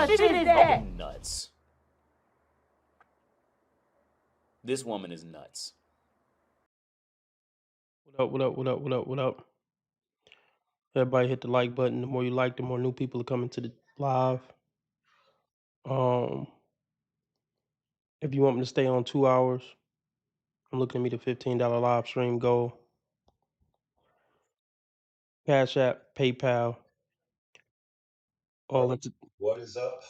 kind of shit is that? Nuts. This woman is nuts. What up? Everybody hit the like button. The more you like, the more new people are coming to the live. If you want me to stay on 2 hours, I'm looking to meet a $15 live stream goal. Cash App, PayPal, all at the What is up?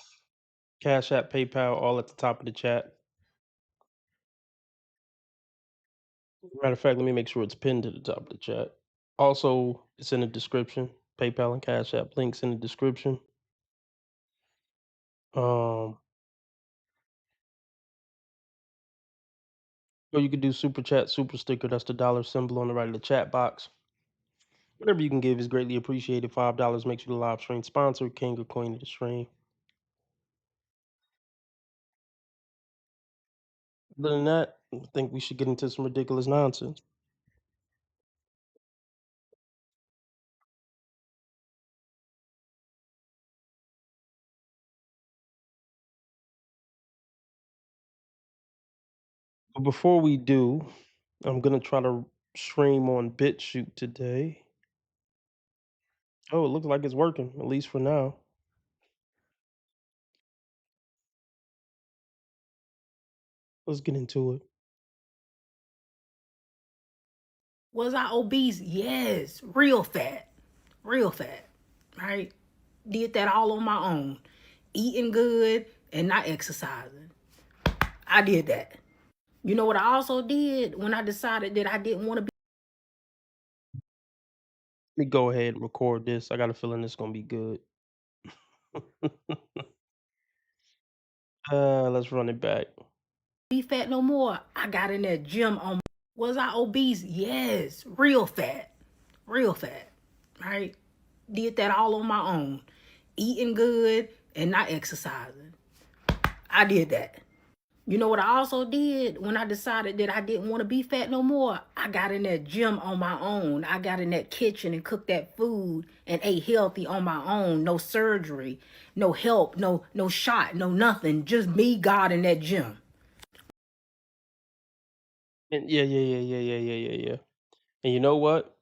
Cash App, PayPal, all at the top of the chat. Matter of fact, let me make sure it's pinned to the top of the chat. Also, it's in the description. PayPal and Cash App links in the description. Or you could do super chat, super sticker. That's the dollar symbol on the right of the chat box. Whatever you can give is greatly appreciated. $5 makes you the live stream sponsor, king or queen of the stream. Other than that, I think we should get into some ridiculous nonsense. But before we do, I'm gonna try to stream on BitChute today. Oh, it looks like it's working, at least for now. Let's get into it. Was I obese? Yes. Real fat. Real fat. Right? Did that all on my own. Eating good and not exercising. I did that. You know what I also did when I decided that I didn't want to be? Let me go ahead and record this. I got a feeling it's gonna be good. Let's run it back. Be fat no more. I got in that gym on. Was I obese? Yes. Real fat. Real fat. Right? Did that all on my own. Eating good and not exercising. I did that. You know what I also did when I decided that I didn't want to be fat no more? I got in that gym on my own. I got in that kitchen and cooked that food and ate healthy on my own. No surgery, no help, no shot, no nothing. Just me, God, in that gym. And yeah. And you know what?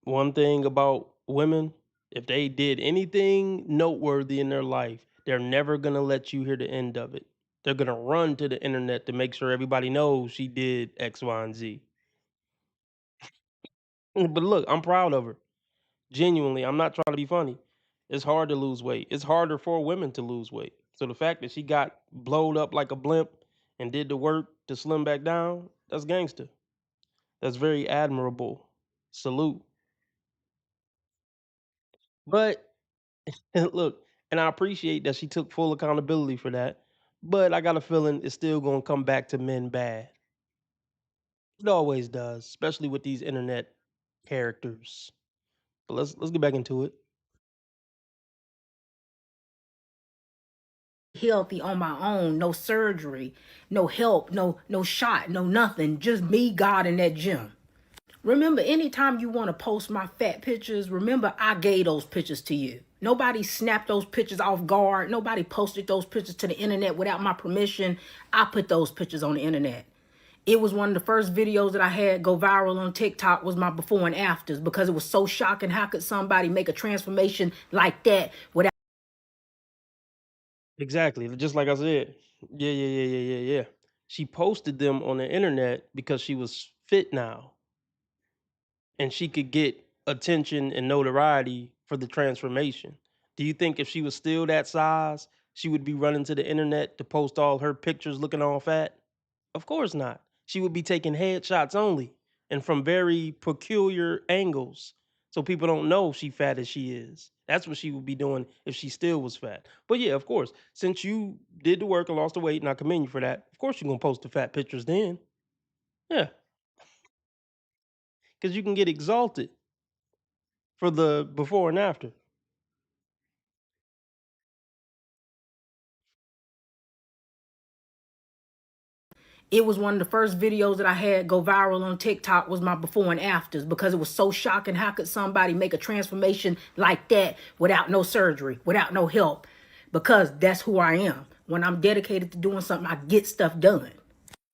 One thing about women, if they did anything noteworthy in their life, they're never gonna let you hear the end of it. They're gonna run to the internet to make sure everybody knows she did X, Y, and Z. But look, I'm proud of her. Genuinely, I'm not trying to be funny. It's hard to lose weight. It's harder for women to lose weight. So the fact that she got blowed up like a blimp and did the work to slim back down, that's gangster. That's very admirable. Salute. But look, and I appreciate that she took full accountability for that. But I got a feeling it's still gonna come back to men bad. It always does, especially with these internet characters. But let's get back into it. Healthy on my own, no surgery, no help, no shot, no nothing. Just me, God, in that gym. Remember, anytime you want to post my fat pictures, remember I gave those pictures to you. Nobody snapped those pictures off guard. Nobody posted those pictures to the internet without my permission. I put those pictures on the internet. It was one of the first videos that I had go viral on TikTok was my before and afters because it was so shocking. How could somebody make a transformation like that without? Exactly. Just like I said. Yeah. She posted them on the internet because she was fit now. And she could get attention and notoriety for the transformation. Do you think if she was still that size, she would be running to the internet to post all her pictures looking all fat? Of course not. She would be taking headshots only and from very peculiar angles. So people don't know she fat as she is. That's what she would be doing if she still was fat. But yeah, of course, since you did the work and lost the weight, and I commend you for that, of course you're gonna post the fat pictures then. Yeah. Because you can get exalted for the before and after. It was one of the first videos that I had go viral on TikTok was my before and afters because it was so shocking. How could somebody make a transformation like that without no surgery, without no help? because that's who I am. When I'm dedicated to doing something, I get stuff done.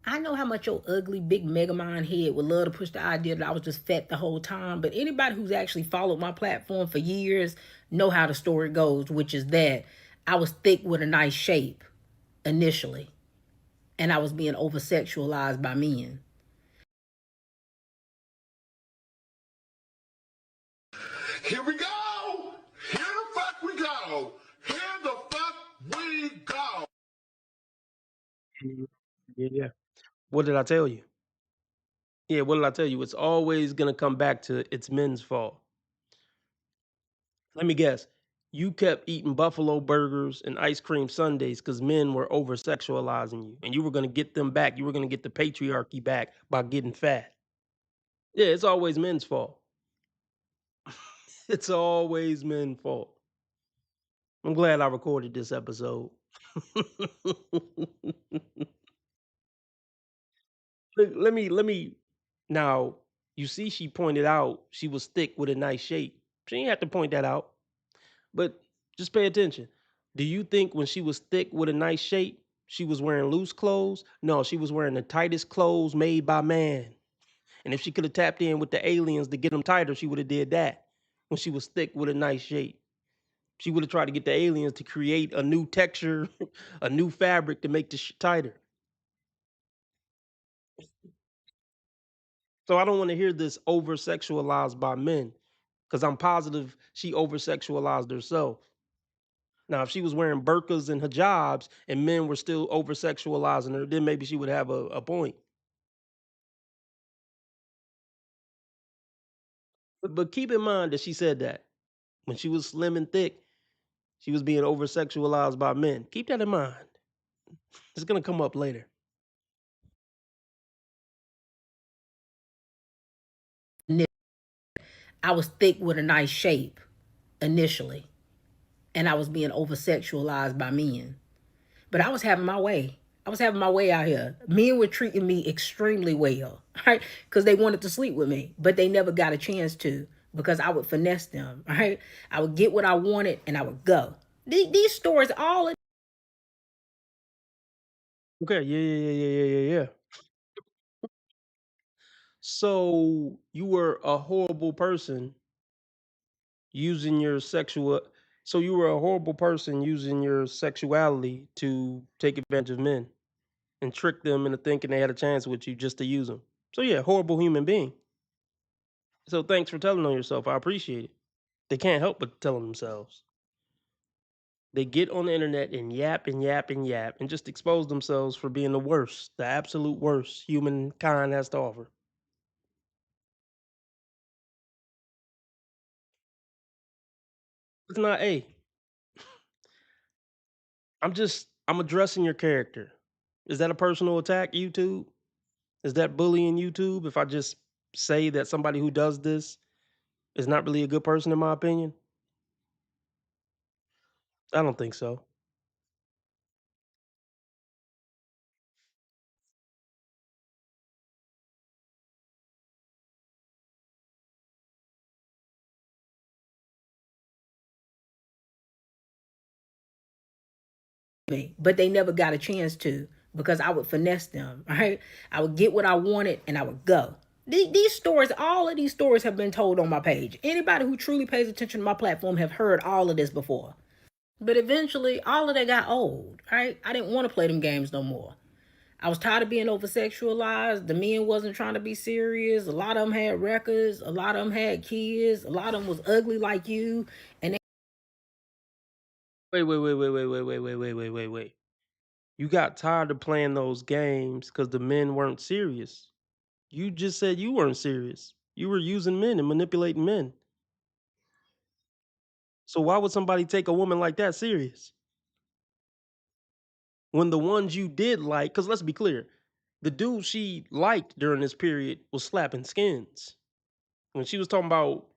I know how much your ugly big mega mind head would love to push the idea that I was just fat the whole time, but anybody who's actually followed my platform for years know how the story goes, which is that I was thick with a nice shape initially, and I was being over sexualized by men. Here we go. Here the fuck we go. Here the fuck we go. Mhm. Yeah, yeah. What did I tell you? Yeah, what did I tell you? It's always gonna come back to it's men's fault. Let me guess. You kept eating buffalo burgers and ice cream sundaes because men were over sexualizing you, and you were gonna get them back. You were gonna get the patriarchy back by getting fat. Yeah, it's always men's fault. It's always men's fault. I'm glad I recorded this episode. Let me now, you see she pointed out she was thick with a nice shape. She ain't have to point that out, but just pay attention. Do you think when she was thick with a nice shape, she was wearing loose clothes? No, she was wearing the tightest clothes made by man. And if she could have tapped in with the aliens to get them tighter, she would have did that when she was thick with a nice shape. She would have tried to get the aliens to create a new texture, a new fabric to make the tighter. So I don't want to hear this over sexualized by men because I'm positive she over sexualized herself. Now, if she was wearing burqas and hijabs and men were still over sexualizing her, then maybe she would have a point. But keep in mind that she said that when she was slim and thick, she was being over sexualized by men. Keep that in mind. It's going to come up later. I was thick with a nice shape initially, and I was being over sexualized by men. But I was having my way. I was having my way out here. Men were treating me extremely well, right? Because they wanted to sleep with me, but they never got a chance to because I would finesse them, right? I would get what I wanted and I would go. These stories, all Okay. Yeah, yeah, yeah, yeah, yeah, yeah, yeah. So you were a horrible person using your sexual. So you were a horrible person using your sexuality to take advantage of men and trick them into thinking they had a chance with you just to use them. So yeah, horrible human being. So thanks for telling on yourself. I appreciate it. They can't help but tell on themselves. They get on the internet and yap and yap and yap and just expose themselves for being the worst, the absolute worst humankind has to offer. It's not a. I'm addressing your character. Is that a personal attack, YouTube? Is that bullying YouTube if I just say that somebody who does this is not really a good person in my opinion? I don't think so. me, but they never got a chance to because I would finesse them, right? I would get what I wanted and I would go. These stories, all of these stories have been told on my page. Anybody who truly pays attention to my platform have heard all of this before. But eventually, all of that got old, right? I didn't want to play them games no more. I was tired of being over sexualized. The men wasn't trying to be serious. A lot of them had records. A lot of them had kids. A lot of them was ugly like you. And Wait, wait, wait, wait, wait, wait, wait, wait, wait, wait, wait, wait. You got tired of playing those games because the men weren't serious. You just said you weren't serious. You were using men and manipulating men. So why would somebody take a woman like that serious? When the ones you did like, because let's be clear, the dude she liked during this period was slapping skins. When she was talking about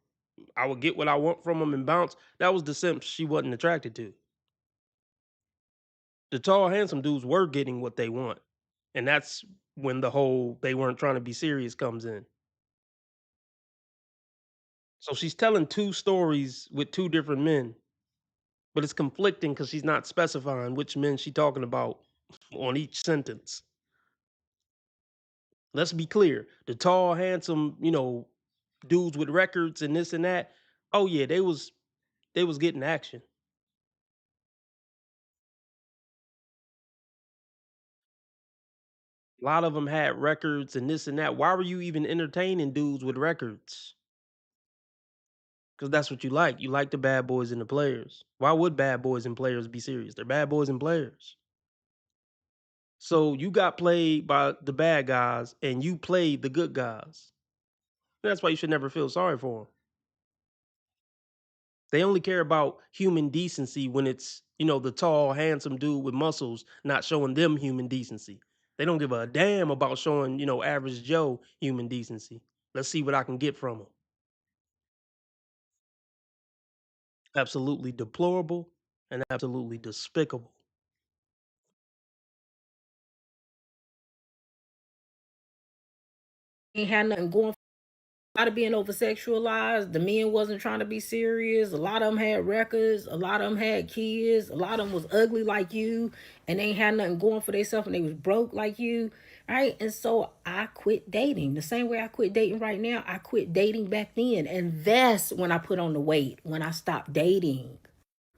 I would get what I want from him and bounce, that was the simp she wasn't attracted to. The tall, handsome dudes were getting what they want. And that's when the whole they weren't trying to be serious comes in. So she's telling two stories with two different men. but it's conflicting because she's not specifying which men she talking about on each sentence. Let's be clear: the tall, handsome, dudes with records and this and that. Oh yeah, they was getting action. A lot of them had records and this and that. Why were you even entertaining dudes with records? Because that's what you like. You like the bad boys and the players. Why would bad boys and players be serious? They're bad boys and players. So you got played by the bad guys and you played the good guys. That's why you should never feel sorry for them. They only care about human decency when it's, the tall, handsome dude with muscles not showing them human decency. They don't give a damn about showing, average Joe human decency. Let's see what I can get from him. Absolutely deplorable and absolutely despicable. Ain't had nothing going. A lot of being over sexualized. The men wasn't trying to be serious. A lot of them had records. A lot of them had kids. A lot of them was ugly like you, and they ain't had nothing going for themselves, and they was broke like you, right? And so I quit dating. The same way I quit dating right now, I quit dating back then, and that's when I put on the weight. When I stopped dating.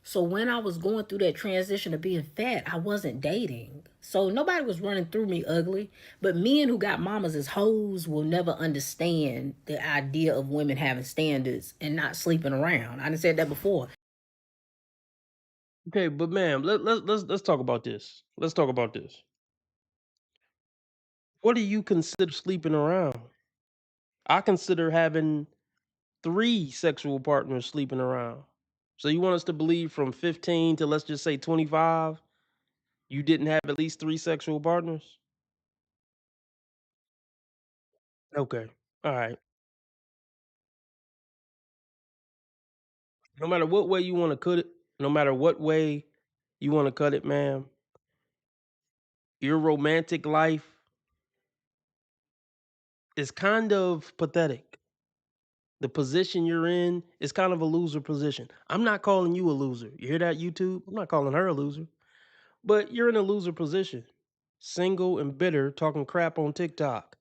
So when I was going through that transition of being fat, I wasn't dating. So nobody was running through me ugly. But men who got mamas as hoes will never understand the idea of women having standards and not sleeping around. I done said that before. Okay, but ma'am, let's talk about this. Let's talk about this. What do you consider sleeping around? I consider having 3 sexual partners sleeping around. So you want us to believe from 15 to, let's just say, 25, you didn't have at least 3 sexual partners? Okay. All right. No matter what way you want to cut it, no matter what way you want to cut it, ma'am, your romantic life is kind of pathetic. The position you're in is kind of a loser position. I'm not calling you a loser. You hear that, YouTube? I'm not calling her a loser. But you're in a loser position. Single and bitter, talking crap on TikTok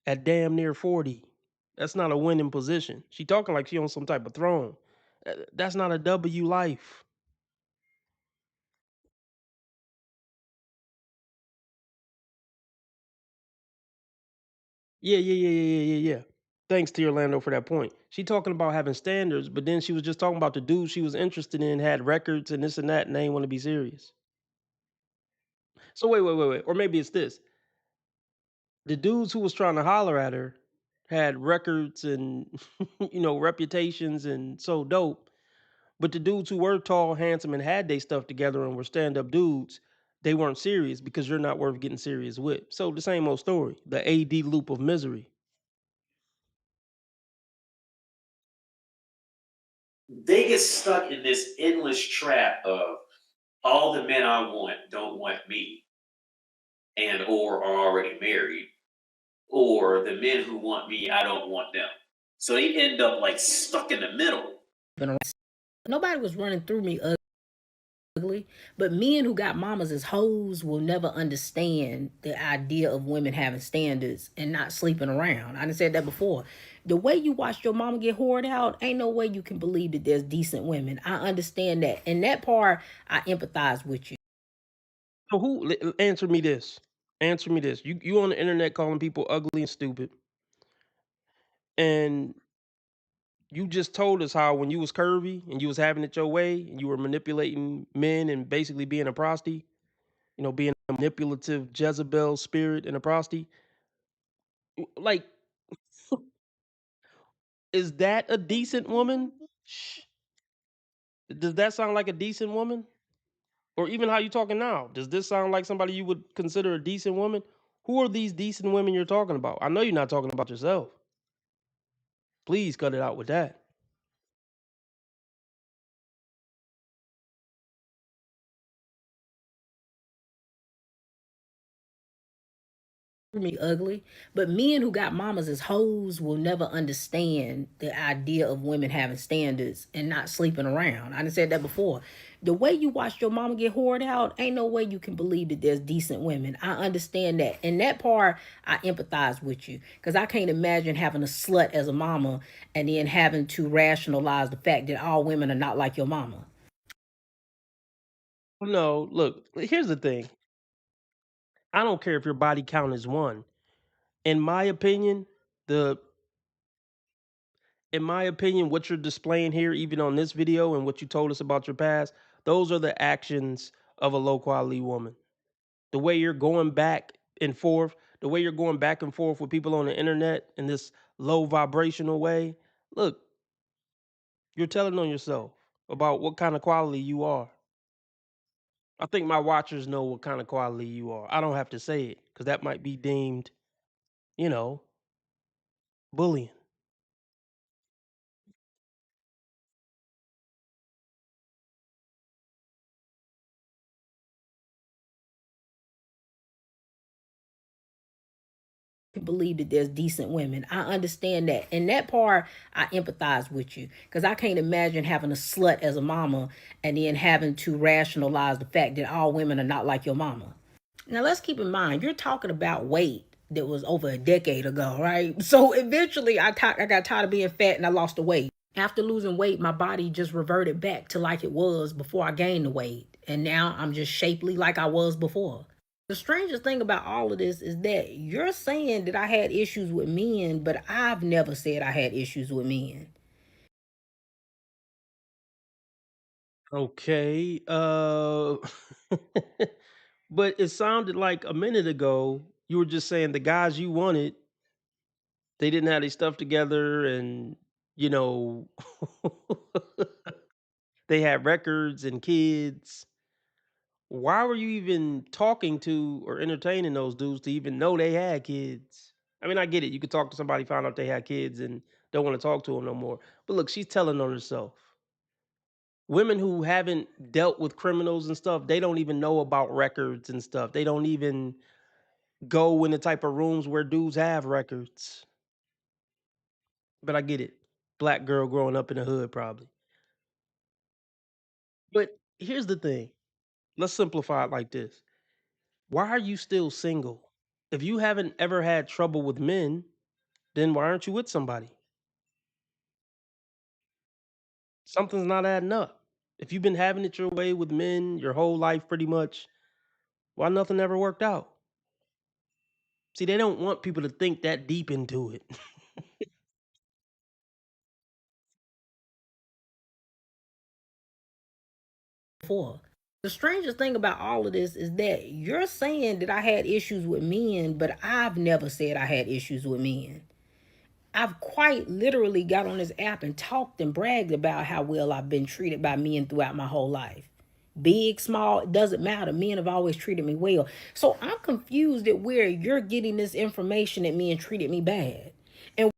at damn near 40. That's not a winning position. She talking like she on some type of throne. That's not a W life. Yeah. Thanks to Orlando for that point. She talking about having standards, but then she was just talking about the dude she was interested in had records and this and that, and they ain't want to be serious. So wait. Or maybe it's this. The dudes who was trying to holler at her had records and reputations and so dope. But the dudes who were tall, handsome, and had they stuff together and were stand-up dudes, they weren't serious because you're not worth getting serious with. So the same old story, the AD loop of misery. They get stuck in this endless trap of all the men I want don't want me and or are already married, or the men who want me, I don't want them. So they end up like stuck in the middle. Nobody was running through me ugly. But men who got mamas as hoes will never understand the idea of women having standards and not sleeping around. I done said that before. The way you watched your mama get whored out, ain't no way you can believe that there's decent women. I understand that. And that part, I empathize with you. So answer me this? Answer me this. You on the internet calling people ugly and stupid, and you just told us how when you was curvy and you was having it your way and you were manipulating men and basically being a prosty, being a manipulative Jezebel spirit and a prosty. Like, is that a decent woman? Shh. Does that sound like a decent woman? Or even how you talking now? Does this sound like somebody you would consider a decent woman? Who are these decent women you're talking about? I know you're not talking about yourself. Please cut it out with that. me ugly, but men who got mamas as hoes will never understand the idea of women having standards and not sleeping around. I done said that before. The way you watched your mama get whored out, ain't no way you can believe that there's decent women. I understand that. And that part, I empathize with you. Because I can't imagine having a slut as a mama and then having to rationalize the fact that all women are not like your mama. No, look, here's the thing. I don't care if your body count is 1. In my opinion, the in my opinion, what you're displaying here, even on this video and what you told us about your past, those are the actions of a low quality woman. The way you're going back and forth, the way you're going back and forth with people on the internet in this low vibrational way, look, you're telling on yourself about what kind of quality you are. I think my watchers know what kind of quality you are. I don't have to say it because that might be deemed, you know, bullying. Believe that there's decent women. I understand that. And that part, I empathize with you. Because I can't imagine having a slut as a mama and then having to rationalize the fact that all women are not like your mama. Now, let's keep in mind, you're talking about weight that was over a decade ago, right? So eventually, I got tired of being fat and I lost the weight. After losing weight, my body just reverted back to like it was before I gained the weight. And now I'm just shapely like I was before. The strangest thing about all of this is that you're saying that I had issues with men, but I've never said I had issues with men. Okay. But it sounded like a minute ago you were just saying the guys you wanted, they didn't have their stuff together and, you know, they had records and kids. Why were you even talking to or entertaining those dudes to even know they had kids? I mean, I get it. You could talk to somebody, find out they had kids, and don't want to talk to them no more. But look, she's telling on herself. Women who haven't dealt with criminals and stuff, they don't even know about records and stuff. They don't even go in the type of rooms where dudes have records. But I get it. Black girl growing up in the hood, probably. But here's the thing. Let's simplify it like this. Why are you still single? If you haven't ever had trouble with men, then why aren't you with somebody? Something's not adding up. If you've been having it your way with men your whole life pretty much, why nothing ever worked out? See, they don't want people to think that deep into it. Before. The strangest thing about all of this is that you're saying that I had issues with men, but I've never said I had issues with men. I've quite literally got on this app and talked and bragged about how well I've been treated by men throughout my whole life. Big, small, it doesn't matter. Men have always treated me well. So I'm confused at where you're getting this information that men treated me bad. And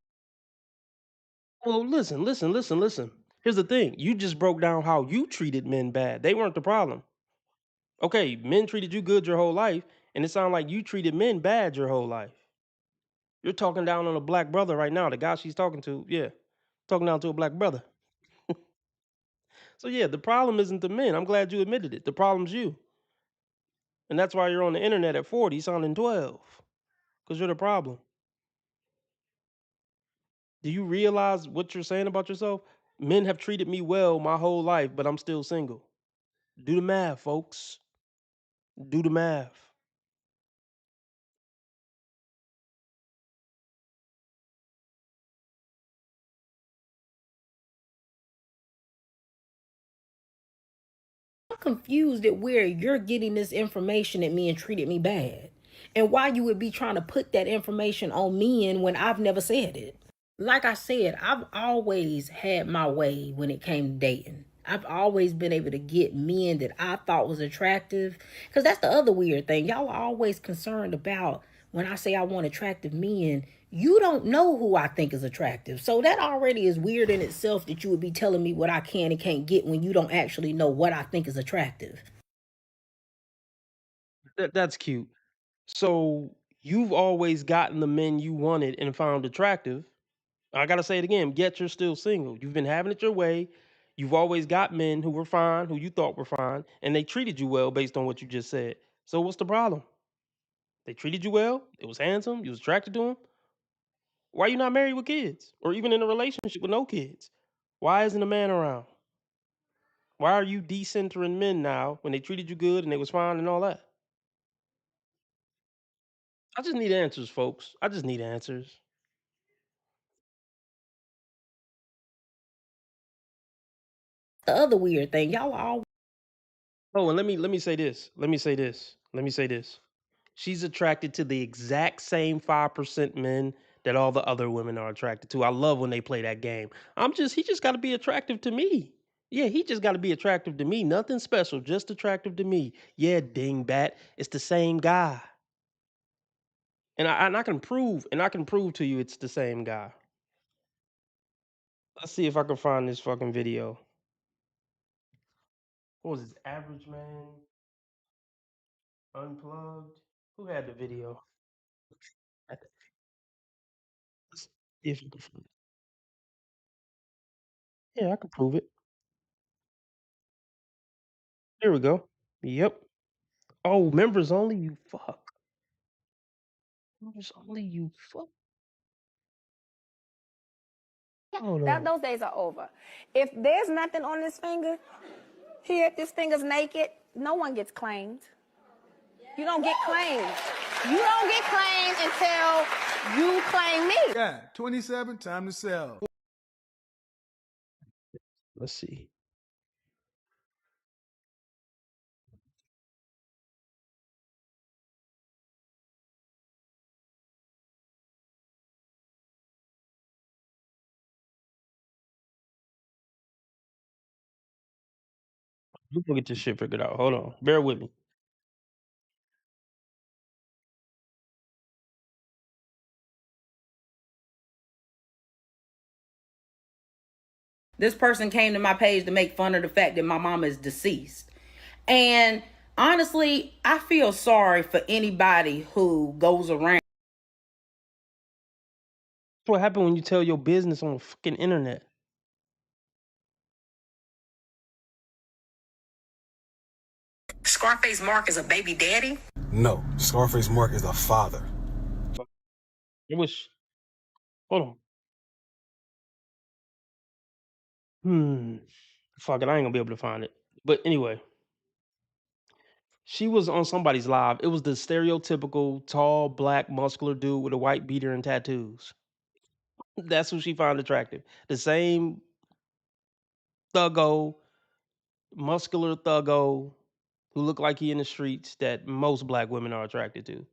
Well, listen. Here's the thing. You just broke down how you treated men bad. They weren't the problem. Okay, men treated you good your whole life, and it sounded like you treated men bad your whole life. You're talking down on a black brother right now. The guy she's talking to, yeah, talking down to a black brother. So yeah, the problem isn't the men. I'm glad you admitted it. The problem's you, and that's why you're on the internet at 40, sounding 12, because you're the problem. Do you realize what you're saying about yourself? Men have treated me well my whole life, but I'm still single. Do the math, folks. Do the math. I'm confused at where you're getting this information that men treated me bad. And why you would be trying to put that information on men when I've never said it. Like I said, I've always had my way when it came to dating. I've always been able to get men that I thought was attractive. Because that's the other weird thing. Y'all are always concerned about when I say I want attractive men, you don't know who I think is attractive. So that already is weird in itself that you would be telling me what I can and can't get when you don't actually know what I think is attractive. That's cute. So You've always gotten the men you wanted and found attractive. I gotta say it again, yet you're still single. You've been having it your way. You've always got men who were fine, who you thought were fine, and they treated you well based on what you just said. So what's the problem? They treated you well. It was handsome. You was attracted to him. Why are you not married with kids, or even in a relationship with no kids? Why isn't a man around? Why are you decentering men now when they treated you good and they was fine and all that? I just need answers, folks. I just need answers. The other weird thing, y'all are all Oh, and let me say this. Let me say this. She's attracted to the exact same 5% men that all the other women are attracted to. I love when they play that game. He just got to be attractive to me. Yeah, he just got to be attractive to me. Nothing special, just attractive to me. Yeah, dingbat, it's the same guy. And I can prove to you it's the same guy. Let's see if I can find this fucking video. What was this? Average man unplugged. Who had the video? Let's see if I can find it. Yeah, I can prove it. Here we go. Yep. Oh, members only. You fuck. Members only. You fuck. Hold That on. those days are over. If there's nothing on this finger, here, this finger's naked, no one gets claimed. You don't get claimed. You don't get claimed until you claim me. Yeah, 27, time to sell. Let's see. You can get this shit figured out. Hold on. Bear with me. this person came to my page to make fun of the fact that my mama is deceased. And honestly, I feel sorry for anybody who goes around. That's what happened when you tell your business on the fucking internet. Scarface Mark is a baby daddy. No, Scarface Mark is a father. It was. Hold on. Fuck it. I ain't gonna be able to find it. But anyway, she was on somebody's live. It was the stereotypical tall, black, muscular dude with a white beater and tattoos. That's who she found attractive. The same thuggo, muscular thuggo who look like he in the streets that most black women are attracted to.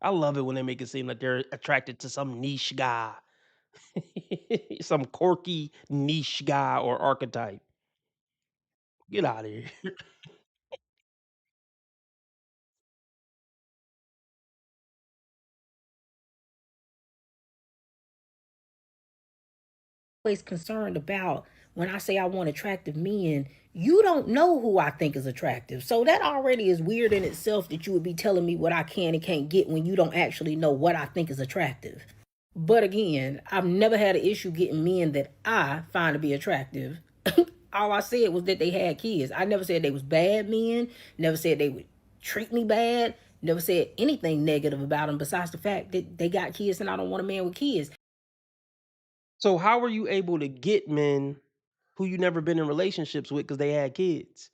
I love it when they make it seem like they're attracted to some niche guy, some quirky niche guy or archetype. Get out of here. Always concerned about when I say I want attractive men, you don't know who I think is attractive. So that already is weird in itself that you would be telling me what I can and can't get when you don't actually know what I think is attractive. But again, I've never had an issue getting men that I find to be attractive. All I said was that they had kids. I never said they was bad men, never said they would treat me bad, never said anything negative about them besides the fact that they got kids and I don't want a man with kids. So how were you able to get men who you never been in relationships with because they had kids?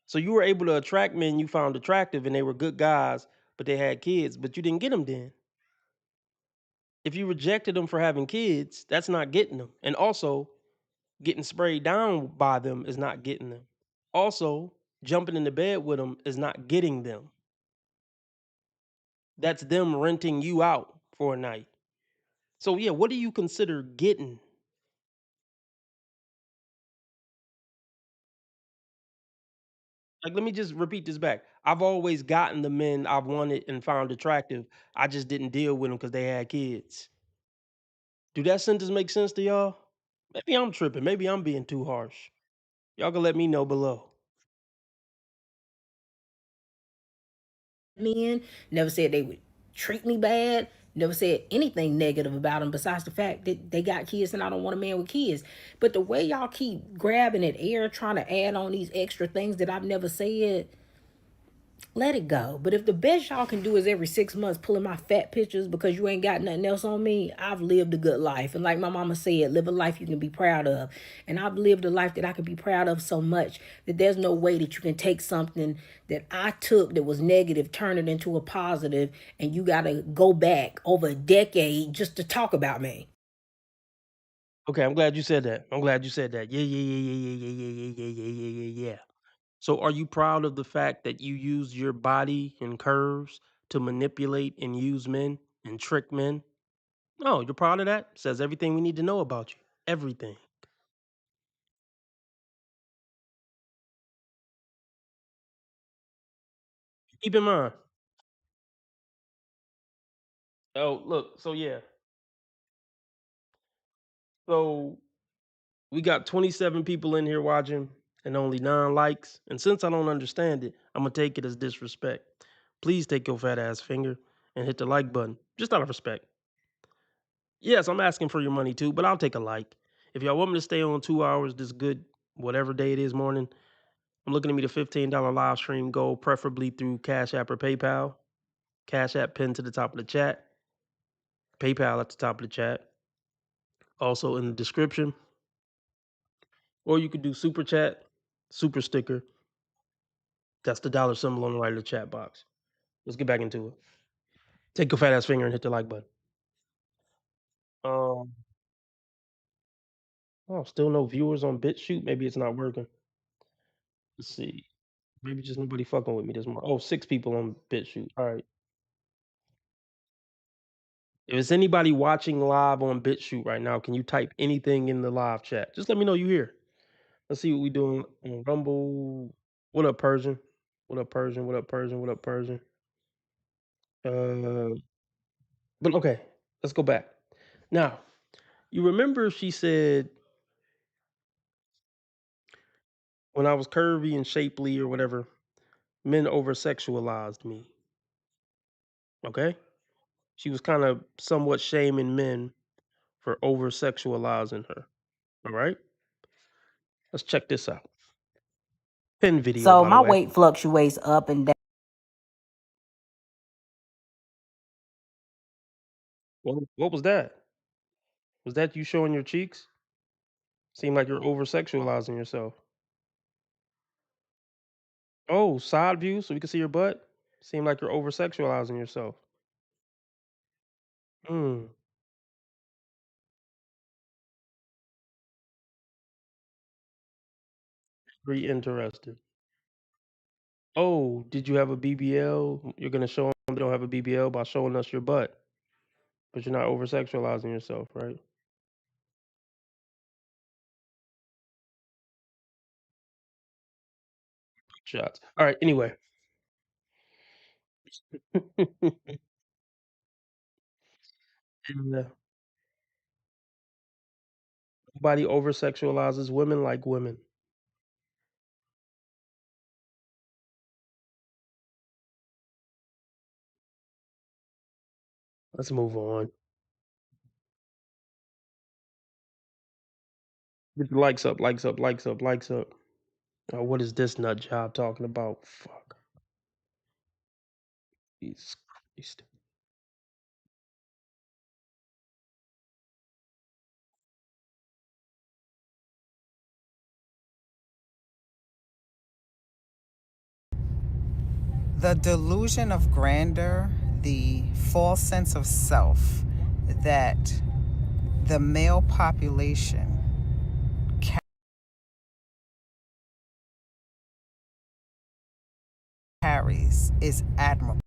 So you were able to attract men you found attractive and they were good guys, but they had kids, but you didn't get them then. If you rejected them for having kids, that's not getting them. And also, getting sprayed down by them is not getting them. Also, jumping into bed with them is not getting them. That's them renting you out for a night. So yeah, what do you consider getting? Like, let me just repeat this back. I've always gotten the men I've wanted and found attractive. I just didn't deal with them because they had kids. Do that sentence make sense to y'all? Maybe I'm tripping. Maybe I'm being too harsh. Y'all can let me know below. Men never said they would treat me bad. Never said anything negative about them besides the fact that they got kids and I don't want a man with kids. But the way y'all keep grabbing at air, trying to add on these extra things that I've never said, let it go. But if the best y'all can do is every 6 months pulling my fat pictures because you ain't got nothing else on me, I've lived a good life. And like my mama said, live a life you can be proud of. And I've lived a life that I can be proud of so much that there's no way that you can take something that I took that was negative, turn it into a positive, and you got to go back over a decade just to talk about me. Okay, I'm glad you said that. I'm glad you said that. Yeah, yeah, yeah, yeah, yeah, yeah, yeah, yeah, yeah, yeah, yeah, yeah, yeah. So are you proud of the fact that you use your body and curves to manipulate and use men and trick men? No, you're proud of that? Says everything we need to know about you. Everything. Keep in mind. Oh, look, so yeah. So we got 27 people in here watching and only 9 likes. And since I don't understand it, I'm gonna take it as disrespect. Please take your fat ass finger and hit the like button. Just out of respect. Yes, I'm asking for your money too, but I'll take a like. If y'all want me to stay on 2 hours this good, whatever day it is morning, I'm looking to meet a $15 live stream goal, preferably through Cash App or PayPal. Cash App pinned to the top of the chat. PayPal at the top of the chat. Also in the description. Or you could do super chat, super sticker. That's the dollar symbol on the right of the chat box. Let's get back into it. Take your fat ass finger and hit the like button. Um, oh, still no viewers on BitChute. Maybe it's not working. Let's see. Maybe just nobody fucking with me this morning. Oh, 6 people on BitChute. All right. If it's anybody watching live on BitChute right now, can you type anything in the live chat? Just let me know you here. Let's see what we doing on Rumble. What up, Persian? What up, Persian? What up, Persian? What up, Persian? Uh, but okay, let's go back. Now, you remember she said when I was curvy and shapely or whatever, men over sexualized me. Okay? She was kind of somewhat shaming men for over sexualizing her. All right? Let's check this out. Pin video, So by the my way. weight fluctuates up and down. What was that? Was that you showing your cheeks? Seem like you're over sexualizing yourself. Oh, side view so we can see your butt? Seem like you're over sexualizing yourself. Hmm. Very interested. Oh, did you have a BBL? You're gonna show them they don't have a BBL by showing us your butt, but you're not over sexualizing yourself, right? Shots. All right. Anyway, and, nobody over sexualizes women like women. Let's move on. Get the likes up, likes up, likes up, likes up. Oh, what is this nut job talking about? Fuck. Jesus Christ. The delusion of grandeur, the false sense of self that the male population carries is admirable.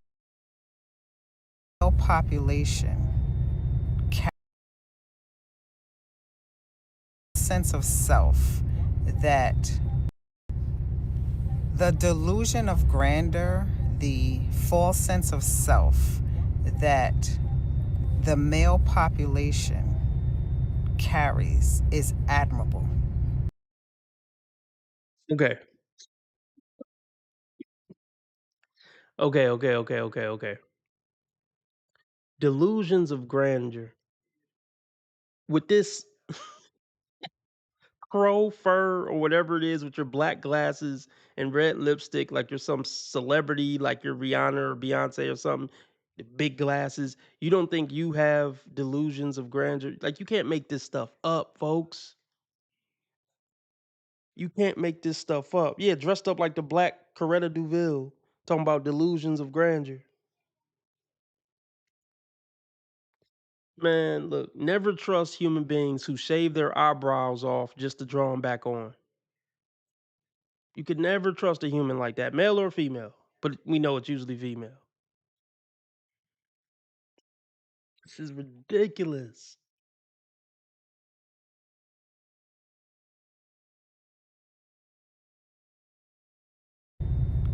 The male population sense of self that the delusion of grandeur, the false sense of self that the male population carries is admirable. Okay. Okay. Okay. Okay. Okay. Okay. Delusions of grandeur. With this crow fur or whatever it is with your black glasses and red lipstick, like you're some celebrity, like you're Rihanna or Beyonce or something, the big glasses. You don't think you have delusions of grandeur? Like, you can't make this stuff up, folks. You can't make this stuff up. Yeah, dressed up like the black Coretta Duville, talking about delusions of grandeur. Man, look, never trust human beings who shave their eyebrows off just to draw them back on. You could never trust a human like that, male or female. But we know it's usually female. This is ridiculous.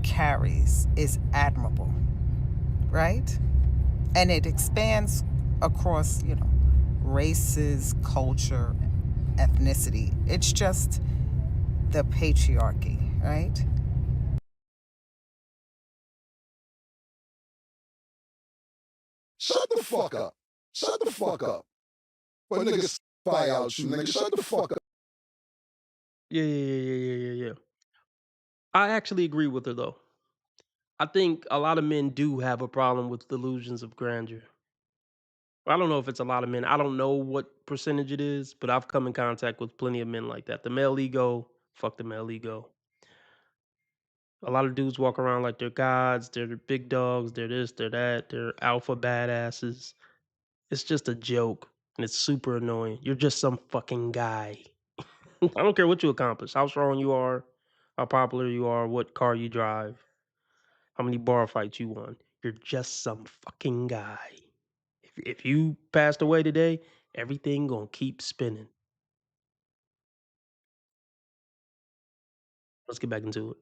Carries is admirable, right? And it expands across, races, culture, ethnicity. It's just the patriarchy, right? Shut the fuck up. Shut the fuck up. But niggas fire out you, nigga. Shut the fuck up. Yeah. I actually agree with her though. I think a lot of men do have a problem with delusions of grandeur. I don't know if it's a lot of men. I don't know what percentage it is, but I've come in contact with plenty of men like that. The male ego, fuck the male ego. A lot of dudes walk around like they're gods, they're the big dogs, they're this, they're that, they're alpha badasses. It's just a joke and it's super annoying. You're just some fucking guy. I don't care what you accomplish, how strong you are, how popular you are, what car you drive, how many bar fights you won. You're just some fucking guy. If you passed away today, everything gonna keep spinning. Let's get back into it.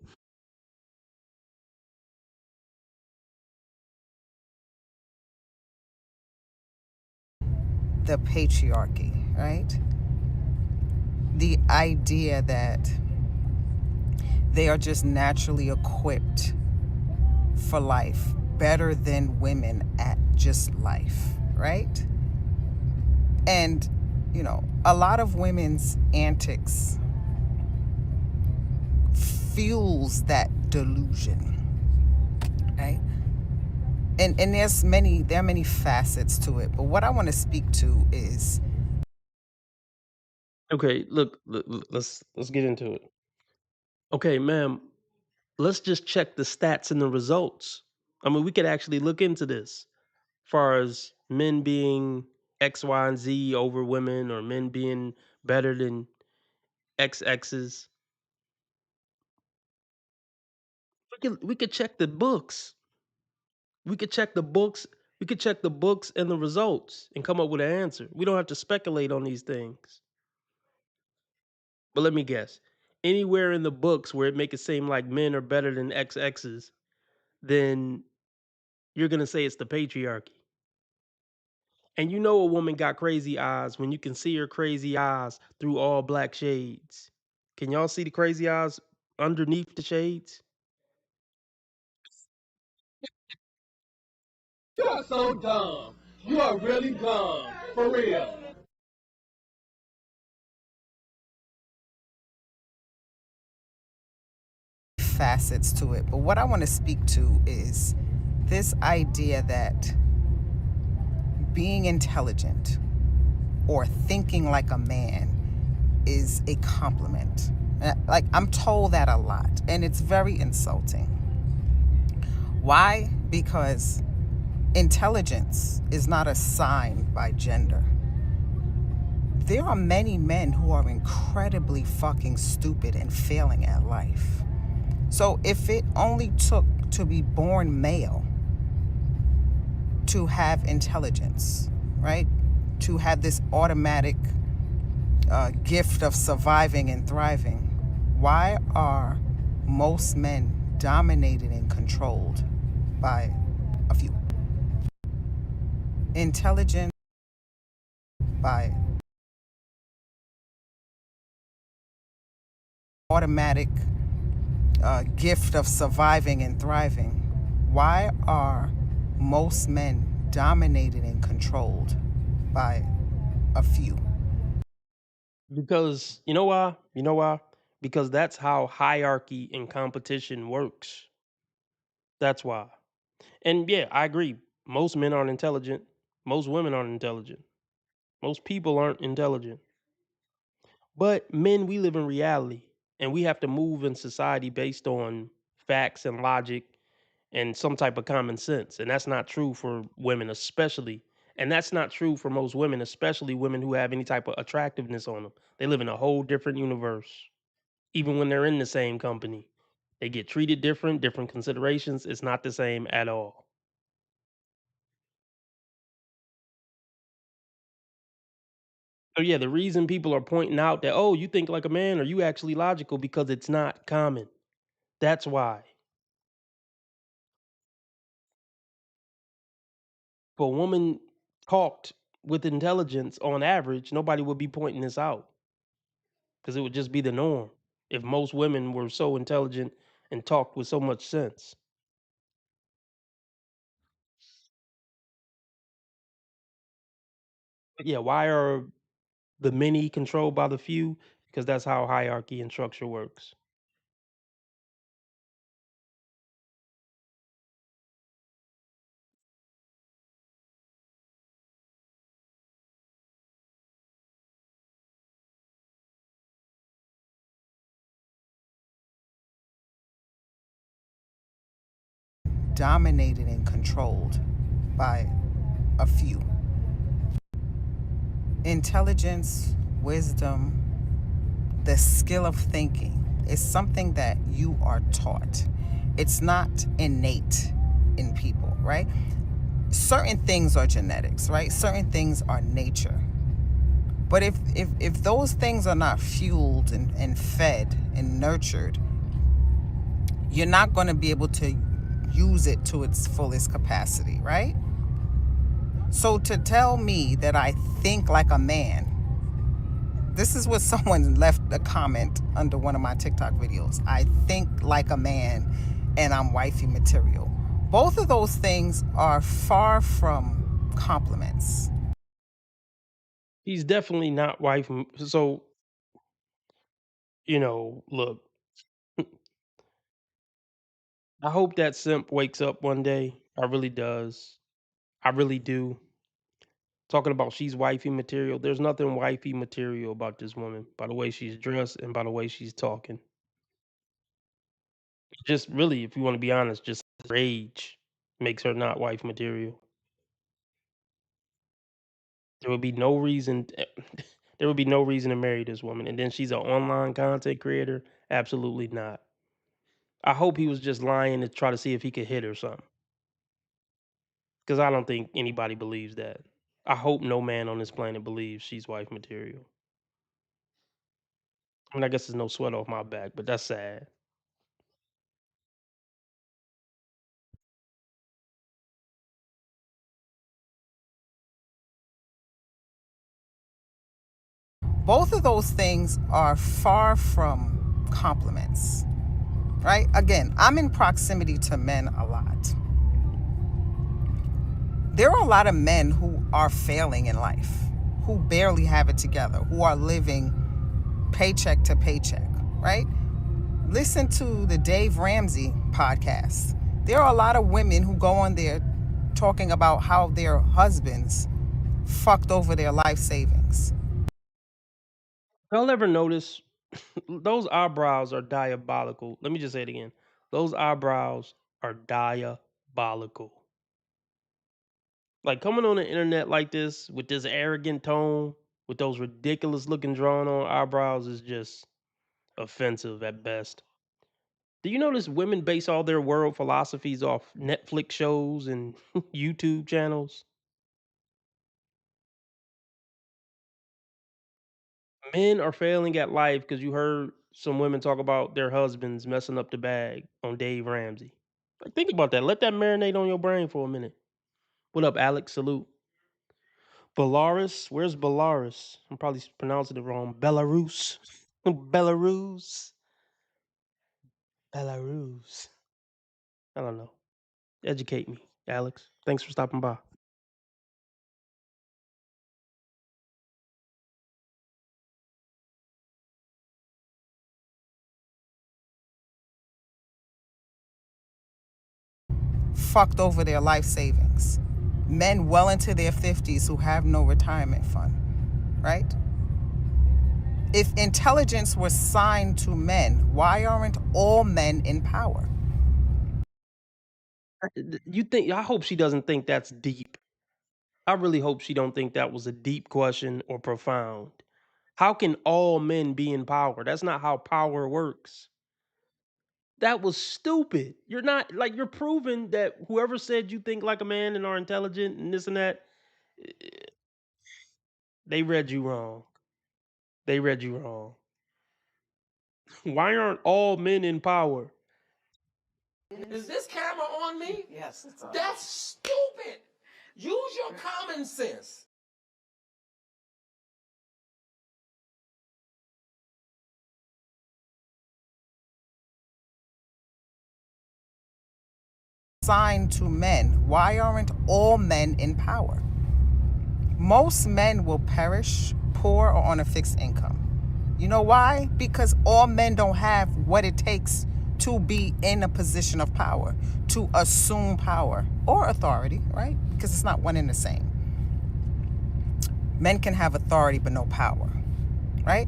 The patriarchy, right? The idea that they are just naturally equipped for life, better than women at just life, right? And, a lot of women's antics fuels that delusion, right? And there are many facets to it, but what I want to speak to is Okay, look, let's get into it. Okay, ma'am, let's just check the stats and the results. I mean, we could actually look into this, far as men being X, Y, and Z over women, or men being better than XXs. We could check the books. We could check the books. We could check the books and the results and come up with an answer. We don't have to speculate on these things. But let me guess. Anywhere in the books where it make it seem like men are better than XXs, then you're gonna say it's the patriarchy. And you know a woman got crazy eyes when you can see her crazy eyes through all black shades. Can y'all see the crazy eyes underneath the shades? You're so dumb. You are really dumb. For real. facets to it. But what I want to speak to is this idea that being intelligent or thinking like a man is a compliment. Like, I'm told that a lot, and it's very insulting. Why? Because intelligence is not assigned by gender. There are many men who are incredibly fucking stupid and failing at life. So if it only took to be born male to have intelligence, right? To have this automatic gift of surviving and thriving, why are most men dominated and controlled by a few? Intelligent by automatic gift of surviving and thriving. Why are most men dominated and controlled by a few. Because you know why? You know why? Because that's how hierarchy and competition works. That's why. And yeah, I agree. Most men aren't intelligent. Most women aren't intelligent. Most people aren't intelligent. But men, we live in reality and we have to move in society based on facts and logic and some type of common sense. And that's not true for women, especially. And that's not true for most women, especially women who have any type of attractiveness on them. They live in a whole different universe, even when they're in the same company. They get treated different, different considerations. It's not the same at all. So yeah, the reason people are pointing out that, oh, you think like a man, are you actually logical? Because it's not common. That's why. If a woman talked with intelligence on average, nobody would be pointing this out because it would just be the norm if most women were so intelligent and talked with so much sense. But yeah, why are the many controlled by the few? Because that's how hierarchy and structure works. Dominated and controlled by a few. Intelligence, wisdom, the skill of thinking is something that you are taught. It's not innate in people, right? Certain things are genetics, right? Certain things are nature. But if those things are not fueled and fed and nurtured, you're not going to be able to use it to its fullest capacity, right? So to tell me that I think like a man, this is what someone left a comment under one of my TikTok videos. I think like a man and I'm wifey material. Both of those things are far from compliments. He's definitely not wife. So, look, I hope that simp wakes up one day. I really does. I really do. Talking about she's wifey material. There's nothing wifey material about this woman by the way she's dressed and by the way she's talking. Just really, if you want to be honest, just rage makes her not wife material. There would be no reason. There would be no reason to marry this woman. And then she's an online content creator. Absolutely not. I hope he was just lying to try to see if he could hit or something. Because I don't think anybody believes that. I hope no man on this planet believes she's wife material. I mean, I guess there's no sweat off my back, but that's sad. Both of those things are far from compliments, right? Again, I'm in proximity to men a lot. There are a lot of men who are failing in life, who barely have it together, who are living paycheck to paycheck, right? Listen to the Dave Ramsey podcast. There are a lot of women who go on there talking about how their husbands fucked over their life savings. Y'all ever notice those eyebrows are diabolical? Let me just say it again. Those eyebrows are diabolical. Like coming on the internet like this with this arrogant tone, with those ridiculous looking drawn on eyebrows is just offensive at best. Do you notice women base all their world philosophies off Netflix shows and YouTube channels? Men are failing at life because you heard some women talk about their husbands messing up the bag on Dave Ramsey. Like, think about that. Let that marinate on your brain for a minute. What up, Alex? Salute. Belarus? Where's Belarus? I'm probably pronouncing it wrong. Belarus. Belarus. Belarus. I don't know. Educate me, Alex. Thanks for stopping by. fucked over their life savings. Men well into their 50s who have no retirement fund, right? If intelligence was signed to men, why aren't all men in power? You think? I hope she doesn't think that's deep. I really hope she don't think that was a deep question or profound. How can all men be in power? That's not how power works. That was stupid. You're not like you're proving that whoever said you think like a man and are intelligent and this and that, they read you wrong. They read you wrong. Why aren't all men in power? Is this camera on me? Yes, it's on. That's stupid. Use your common sense. Signed to men, why aren't all men in power? Most men will perish poor or on a fixed income. You know why? Because all men don't have what it takes to be in a position of power, to assume power or authority, right? Because it's not one and the same. Men can have authority but no power, right?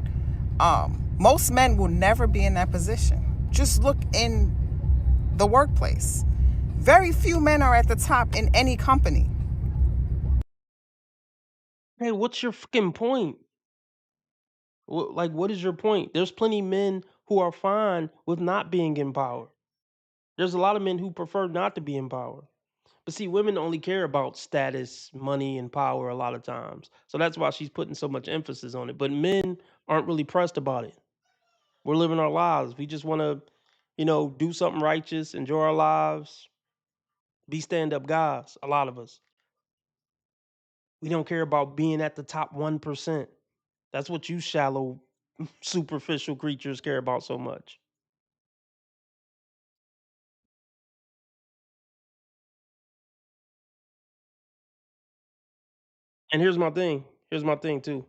Most men will never be in that position. Just look in the workplace. Very few men are at the top in any company. Hey, what's your fucking point? Like, what is your point? There's plenty men who are fine with not being in power. There's a lot of men who prefer not to be in power. But see, women only care about status, money, and power a lot of times. So that's why she's putting so much emphasis on it. But men aren't really pressed about it. We're living our lives. We just want to, do something righteous, enjoy our lives, be stand-up guys, a lot of us. We don't care about being at the top 1%. That's what you shallow, superficial creatures care about so much. And here's my thing. Here's my thing too.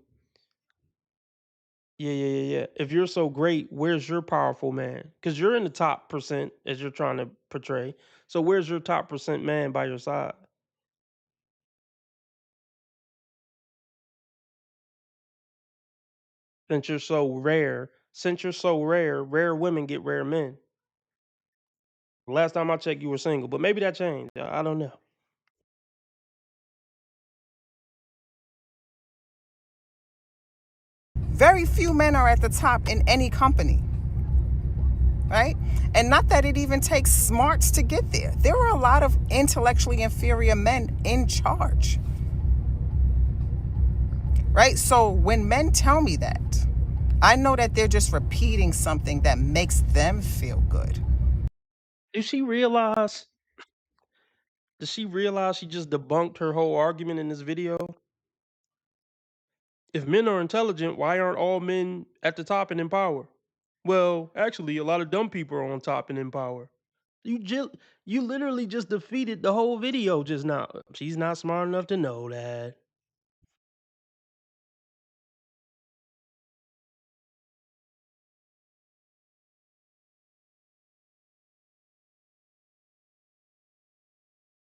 Yeah. If you're so great, where's your powerful man? Because you're in the top percent as you're trying to portray. So where's your top percent man by your side? Since you're so rare, rare women get rare men. Last time I checked, you were single, but maybe that changed. I don't know. Very few men are at the top in any company, right? And not that it even takes smarts to get there. There are a lot of intellectually inferior men in charge, right? So when men tell me that, I know that they're just repeating something that makes them feel good. Does she realize? Does she realize she just debunked her whole argument in this video? If men are intelligent, why aren't all men at the top and in power? Well, actually, a lot of dumb people are on top and in power. You literally just defeated the whole video just now. She's not smart enough to know that.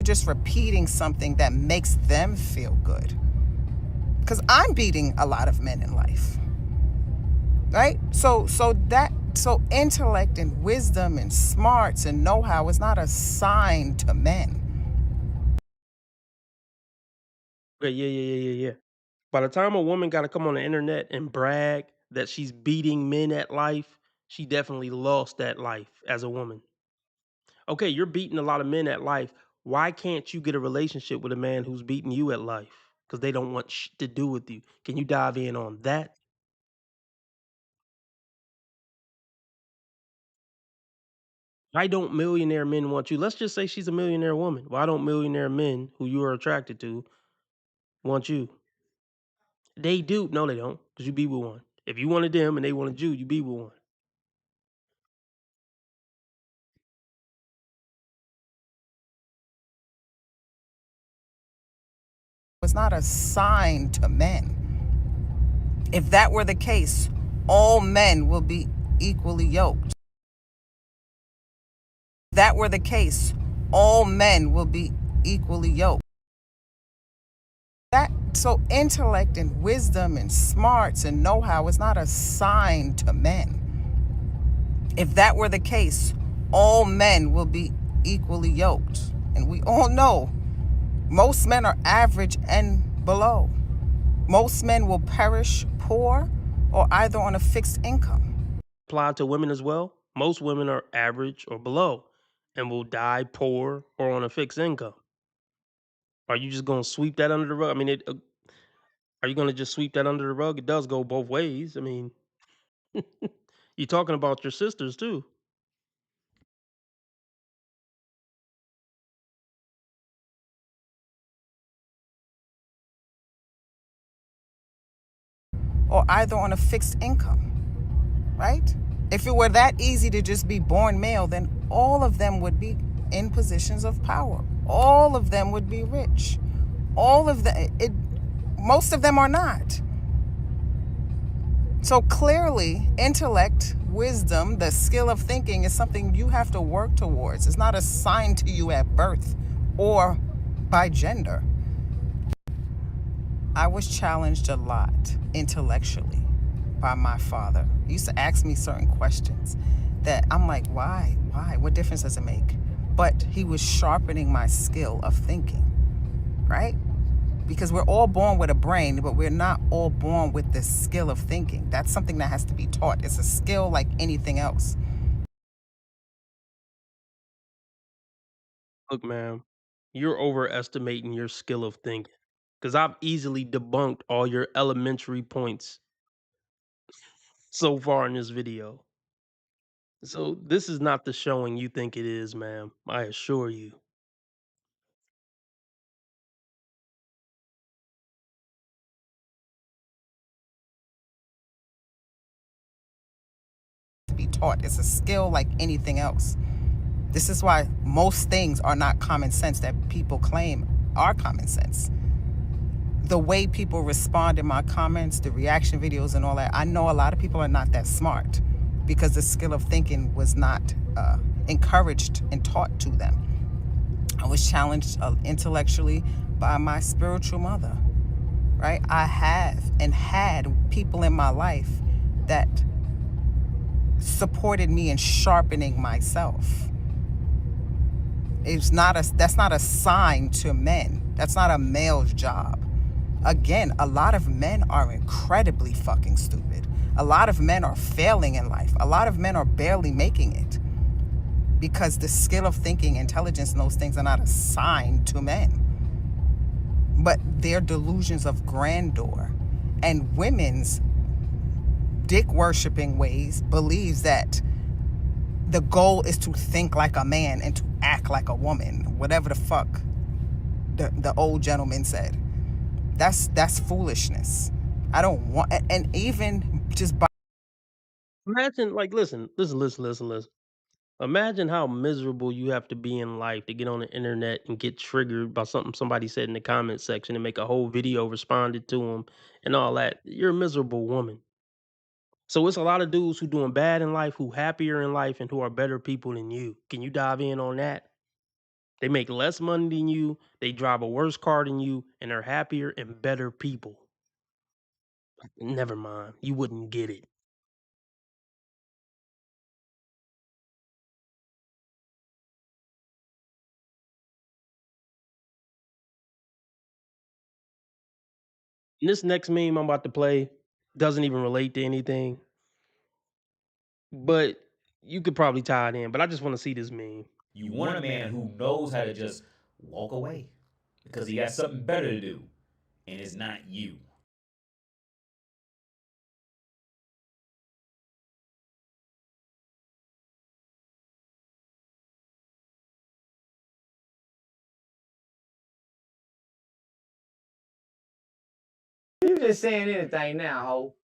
Just repeating something that makes them feel good. Because I'm beating a lot of men in life, right? So intellect and wisdom and smarts and know-how is not assigned to men. Okay, yeah. By the time a woman got to come on the internet and brag that she's beating men at life, she definitely lost that life as a woman. Okay, you're beating a lot of men at life. Why can't you get a relationship with a man who's beating you at life? Because they don't want shit to do with you. Can you dive in on that? Why don't millionaire men want you? Let's just say she's a millionaire woman. Why don't millionaire men who you are attracted to want you? They do. No, they don't. Because you be with one. If you wanted them and they wanted you be with one. It's not assigned to men. If that were the case, all men will be equally yoked. If that were the case, all men will be equally yoked. So intellect and wisdom and smarts and know-how is not assigned to men. If that were the case, all men will be equally yoked. And we all know most men are average and below. Most men will perish poor or either on a fixed income. Apply to women as well. Most women are average or below and will die poor or on a fixed income. Are you just going to sweep that under the rug? I mean, are you going to just sweep that under the rug? It does go both ways. I mean, you're talking about your sisters too. Or either on a fixed income, right? If it were that easy to just be born male, then all of them would be in positions of power. All of them would be rich. Most of them are not. So clearly, intellect, wisdom, the skill of thinking is something you have to work towards. It's not assigned to you at birth or by gender. I was challenged a lot intellectually by my father. He used to ask me certain questions that I'm like, why? What difference does it make? But he was sharpening my skill of thinking, right? Because we're all born with a brain, but we're not all born with the skill of thinking. That's something that has to be taught. It's a skill like anything else. Look, man, you're overestimating your skill of thinking because I've easily debunked all your elementary points so far in this video. So this is not the showing you think it is, ma'am. I assure you. To be taught. It's a skill like anything else. This is why most things are not common sense that people claim are common sense. The way people respond in my comments, the reaction videos and all that, I know a lot of people are not that smart because the skill of thinking was not encouraged and taught to them. I was challenged intellectually by my spiritual mother, right? I have and had people in my life that supported me in sharpening myself. That's not assigned to men. That's not a male's job. Again, a lot of men are incredibly fucking stupid. A lot of men are failing in life. A lot of men are barely making it because the skill of thinking, intelligence, and those things are not assigned to men. But their delusions of grandeur and women's dick worshipping ways believes that the goal is to think like a man and to act like a woman, whatever the fuck the old gentleman said. That's foolishness. I don't want, and even just by Imagine, like, listen. Imagine how miserable you have to be in life to get on the internet and get triggered by something somebody said in the comment section and make a whole video responded to them and all that. You're a miserable woman. So it's a lot of dudes who doing bad in life, who happier in life, and who are better people than you. Can you dive in on that? They make less money than you, they drive a worse car than you, and they're happier and better people. Never mind, you wouldn't get it. And this next meme I'm about to play doesn't even relate to anything, but you could probably tie it in. But I just want to see this meme. You want a man who knows how to just walk away because he got something better to do, and it's not you. You just saying anything now, ho.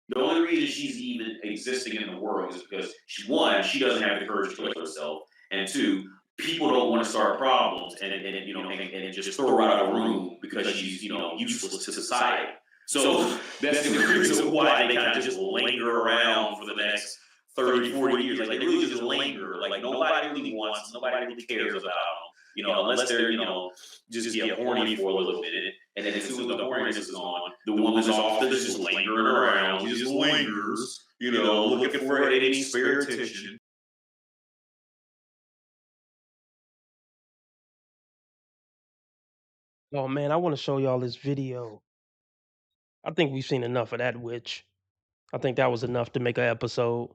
The only reason she's even existing in the world is because one, she doesn't have the courage to kill herself, and two, people don't want to start problems and just throw her out of the room because she's useless to society. So that's the reason why they kind of just linger around for the next 30, 40 years. Like they really just linger. Like nobody really wants, nobody really cares about them. Unless they're, just get horny for a little bit. And then as soon as the horniness is gone, the woman's off just lingering around. She just lingers, looking for any spare attention. Oh man, I want to show y'all this video. I think we've seen enough of that witch. I think that was enough to make an episode.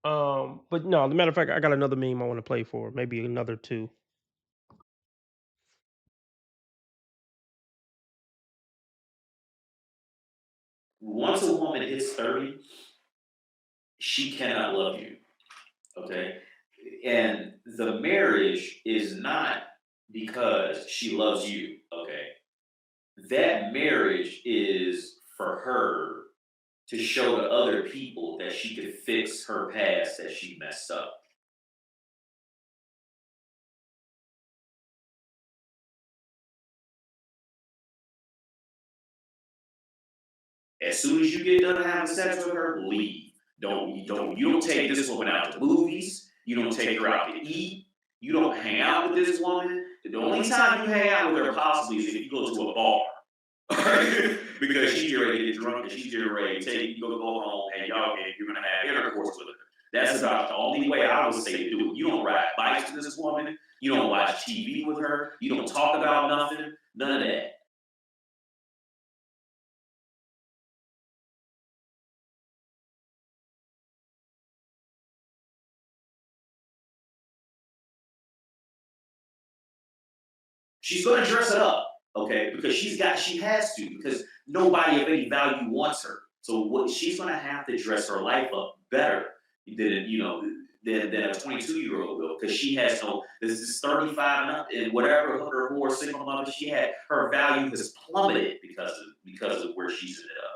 But no, as a matter of fact, I got another meme I want to play for. Maybe another two. Once a woman hits 30, she cannot love you. Okay? And the marriage is not because she loves you. Okay? That marriage is for her to show to other people that she could fix her past, that she messed up. As soon as you get done having sex with her, leave. You don't take this woman out to movies. You don't take her out to eat. You don't hang out with this woman. The only time you hang out with her possibly is if you go to a bar. Because she's ready to get drunk and she's ready to go home and you're gonna have intercourse with her. That's about the only way I would say to do it. You don't ride bikes with this woman. You don't watch TV with her. You don't talk about nothing. None of that. She's going to dress it up, okay? Because she has to, because nobody of any value wants her. So she's going to have to dress her life up better than a 22-year-old will, because she has this is 35 and up, and whatever her more single mother she had, her value has plummeted because of where she's ended up.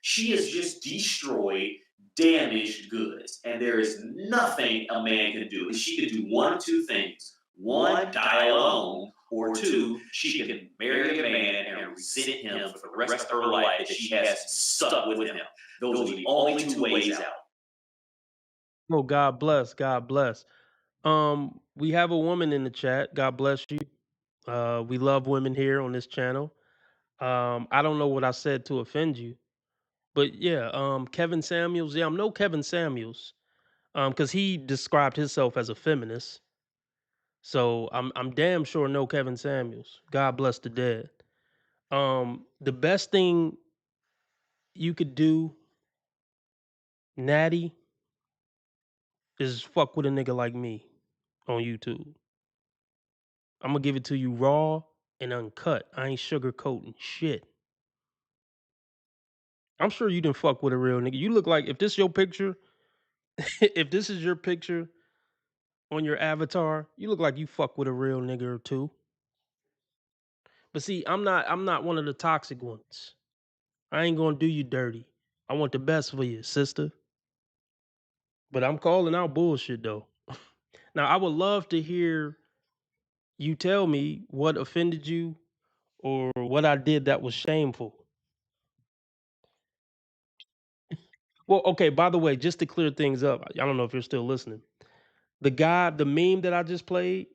She has just destroyed damaged goods, and there is nothing a man can do. And she can do one of two things: one, die alone, or two, she can marry a man and resent him for the rest of her life that she has stuck with him. Those are the only two ways out. Oh, God bless. God bless. We have a woman in the chat. God bless you. We love women here on this channel. I don't know what I said to offend you, but yeah, Kevin Samuels. Yeah, I'm no Kevin Samuels. Because he described himself as a feminist. So I'm damn sure no Kevin Samuels. God bless the dead. The best thing you could do, Natty, is fuck with a nigga like me on YouTube. I'm gonna give it to you raw and uncut. I ain't sugarcoating shit. I'm sure you didn't fuck with a real nigga. You look like, if this your picture, if this is your picture on your avatar, you look like you fuck with a real nigga or two. But see, I'm not one of the toxic ones. I ain't gonna do you dirty. I want the best for you, sister. But I'm calling out bullshit though. Now I would love to hear you tell me what offended you or what I did that was shameful. Well, okay, by the way, just to clear things up, I don't know if you're still listening. The meme that I just played,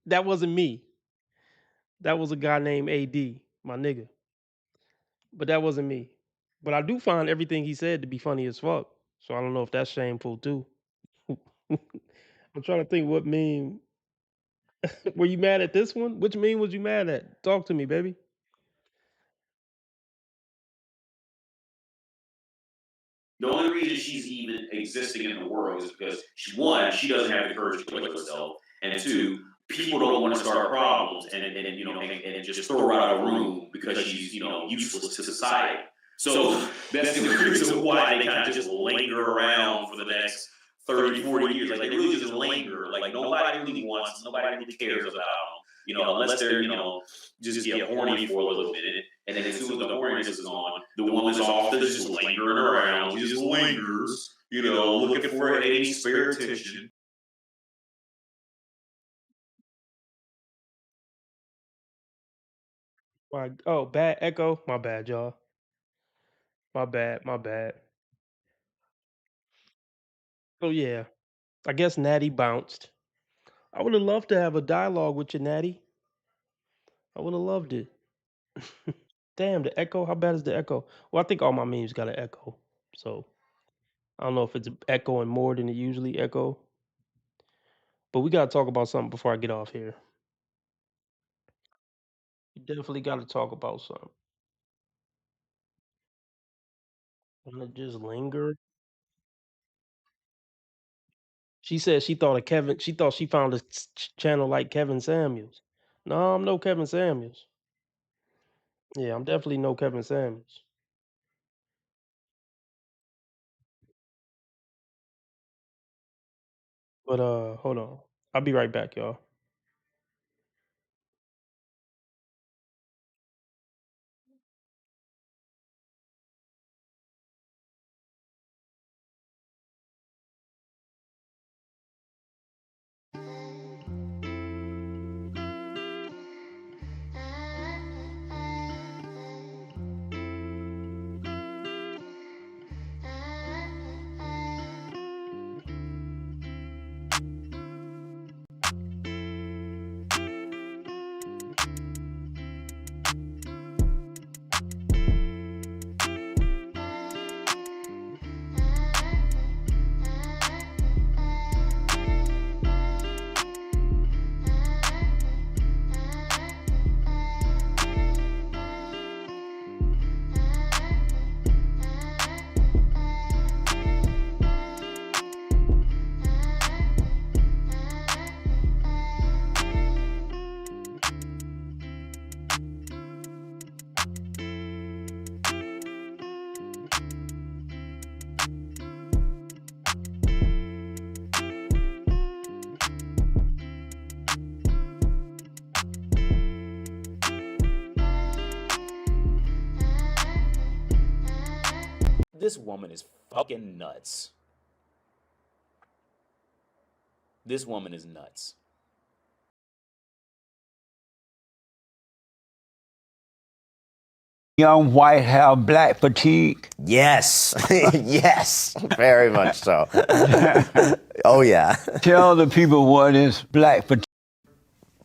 that wasn't me. That was a guy named AD, my nigga. But that wasn't me. But I do find everything he said to be funny as fuck. So I don't know if that's shameful too. I'm trying to think what meme. Were you mad at this one? Which meme was you mad at? Talk to me, baby. The only reason she's even existing in the world is because one, she doesn't have the courage to kill herself, and two, people don't want to start problems and just throw her out of a room because she's useless to society. So that's the reason why they kind of just linger around for the next 30, 40 years. Like they really just linger. Like nobody really wants, nobody really cares about them. unless they're, just get horny for a little minute, and then as soon as the horniness is gone, the woman's off to just lingering around. She just lingers, looking for any spare attention. Bad echo. My bad, y'all. My bad. So yeah, I guess Natty bounced. I would have loved to have a dialogue with you, Natty. I would have loved it. Damn, the echo. How bad is the echo? Well, I think all my memes got an echo. So I don't know if it's echoing more than it usually echo. But we gotta talk about something before I get off here. We definitely gotta talk about something. Wanna just linger? She said she thought of Kevin. She thought she found a channel like Kevin Samuels. No, I'm no Kevin Samuels. Yeah, I'm definitely no Kevin Samuels. But hold on. I'll be right back, y'all. This woman is fucking nuts. This woman is nuts. Young white have black fatigue. Yes. Yes. Very much so. Oh, yeah. Tell the people what is black fatigue.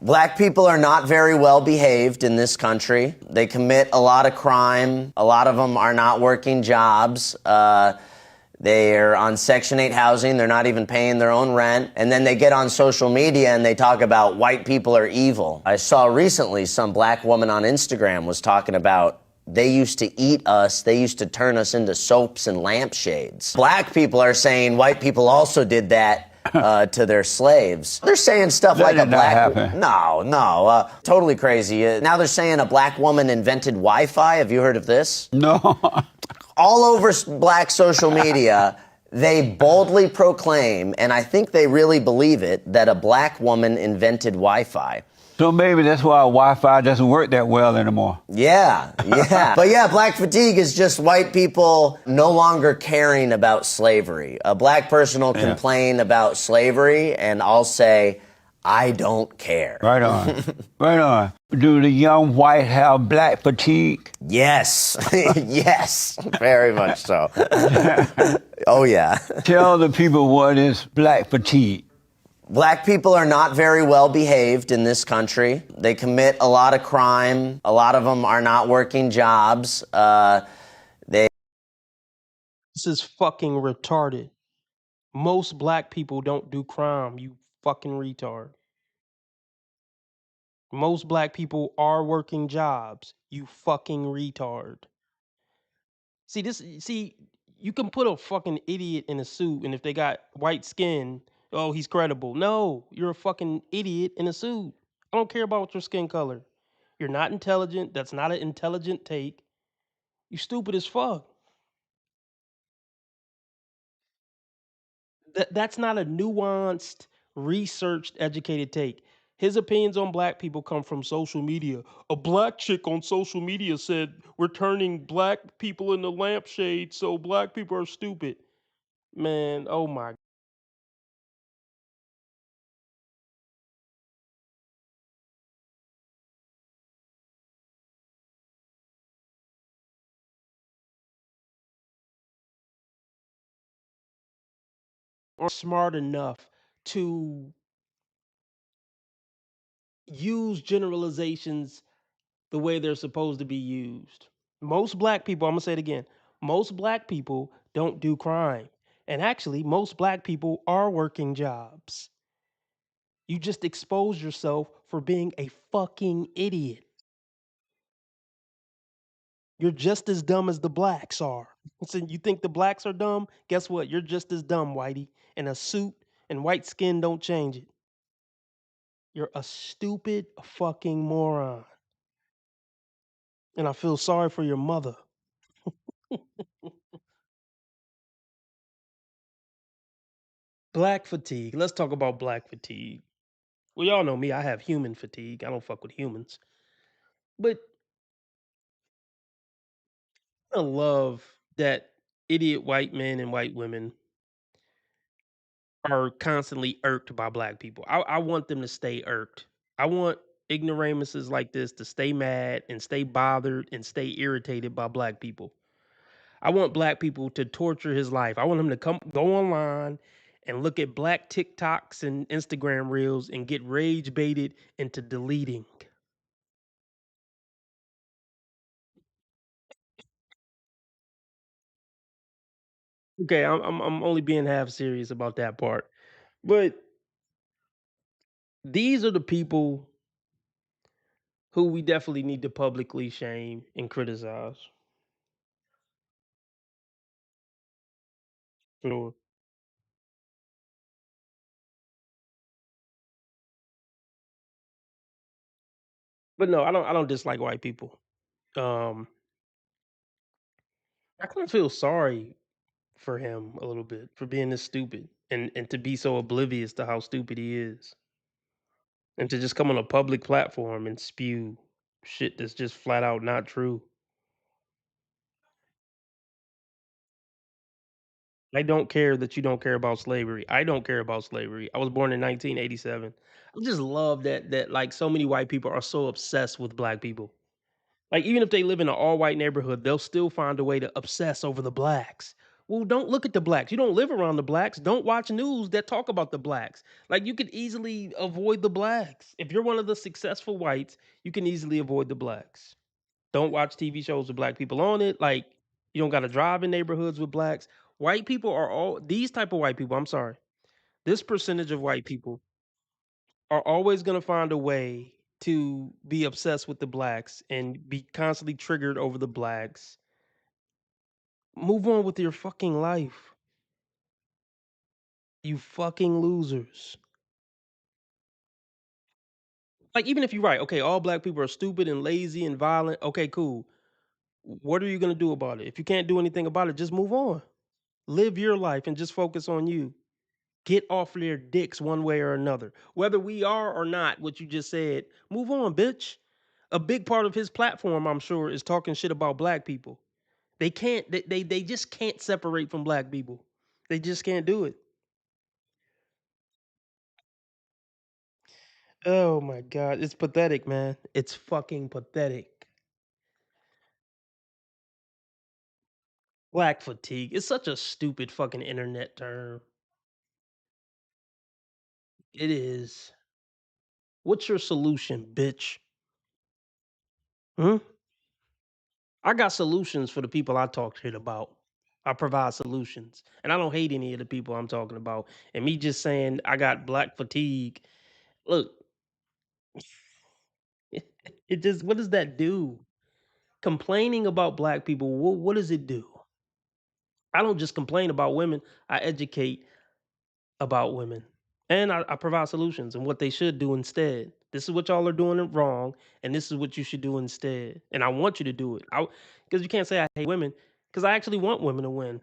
Black people are not very well behaved in this country. They commit a lot of crime. A lot of them are not working jobs. They're on Section 8 housing. They're not even paying their own rent. And then they get on social media and they talk about white people are evil. I saw recently some black woman on Instagram was talking about they used to eat us. They used to turn us into soaps and lampshades. Black people are saying white people also did that to their slaves. They're saying stuff That like a did not black... happen. No, totally crazy. Now they're saying a black woman invented Wi-Fi. Have you heard of this? No. All over black social media, they boldly proclaim, and I think they really believe it, that a black woman invented Wi-Fi. So maybe that's why Wi-Fi doesn't work that well anymore. Yeah. But yeah, black fatigue is just white people no longer caring about slavery. A black person will complain about slavery, and I'll say, I don't care. Right on. Right on. Do the young white have black fatigue? Yes. Yes. Very much so. Oh, yeah. Tell the people what is black fatigue. Black people are not very well behaved in this country. They commit a lot of crime. A lot of them are not working jobs. This is fucking retarded. Most black people don't do crime, you fucking retard. Most black people are working jobs, you fucking retard. See, you can put a fucking idiot in a suit, and if they got white skin, oh, he's credible. No, you're a fucking idiot in a suit. I don't care about your skin color. You're not intelligent. That's not an intelligent take. You stupid as fuck. That's not a nuanced, researched, educated take. His opinions on black people come from social media. A black chick on social media said we're turning black people into lampshades, so black people are stupid. Man, oh my. Are smart enough to use generalizations the way they're supposed to be used. Most black people, I'm going to say it again, most black people don't do crime. And actually, most black people are working jobs. You just expose yourself for being a fucking idiot. You're just as dumb as the blacks are. So you think the blacks are dumb? Guess what? You're just as dumb, Whitey. And a suit and white skin don't change it. You're a stupid fucking moron. And I feel sorry for your mother. Black fatigue. Let's talk about black fatigue. Well, y'all know me. I have human fatigue. I don't fuck with humans. But I love that idiot white men and white women are constantly irked by black people. I want them to stay irked. I want ignoramuses like this to stay mad and stay bothered and stay irritated by black people. I want black people to torture his life. I want him to go online and look at black TikToks and Instagram reels and get rage baited into deleting. Okay, I'm only being half serious about that part. But these are the people who we definitely need to publicly shame and criticize. Sure. But no, I don't dislike white people. Um I kind of feel sorry for him a little bit for being this stupid and to be so oblivious to how stupid he is. And to just come on a public platform and spew shit that's just flat out not true. I don't care that you don't care about slavery. I don't care about slavery. I was born in 1987. I just love that like so many white people are so obsessed with black people. Like even if they live in an all-white neighborhood, they'll still find a way to obsess over the blacks. Well, don't look at the blacks. You don't live around the blacks. Don't watch news that talk about the blacks. Like you could easily avoid the blacks. If you're one of the successful whites, you can easily avoid the blacks. Don't watch TV shows with black people on it. Like you don't got to drive in neighborhoods with blacks. White people are all these type of white people. I'm sorry. This percentage of white people are always going to find a way to be obsessed with the blacks and be constantly triggered over the blacks. Move on with your fucking life. You fucking losers. Like even if you're right, okay, all black people are stupid and lazy and violent. Okay, cool. What are you going to do about it? If you can't do anything about it, just move on. Live your life and just focus on you. Get off their dicks one way or another. Whether we are or not, what you just said, move on, bitch. A big part of his platform, I'm sure, is talking shit about black people. They can't, they just can't separate from black people. They just can't do it. Oh my God. It's pathetic, man. It's fucking pathetic. Black fatigue. It's such a stupid fucking internet term. It is. What's your solution, bitch? Hmm? I got solutions for the people I talk shit about. I provide solutions. And I don't hate any of the people I'm talking about. And me just saying I got black fatigue. Look, it just what does that do? Complaining about black people, what does it do? I don't just complain about women, I educate about women. And I provide solutions and what they should do instead. This is what y'all are doing it wrong, and this is what you should do instead. And I want you to do it. Because you can't say I hate women, because I actually want women to win.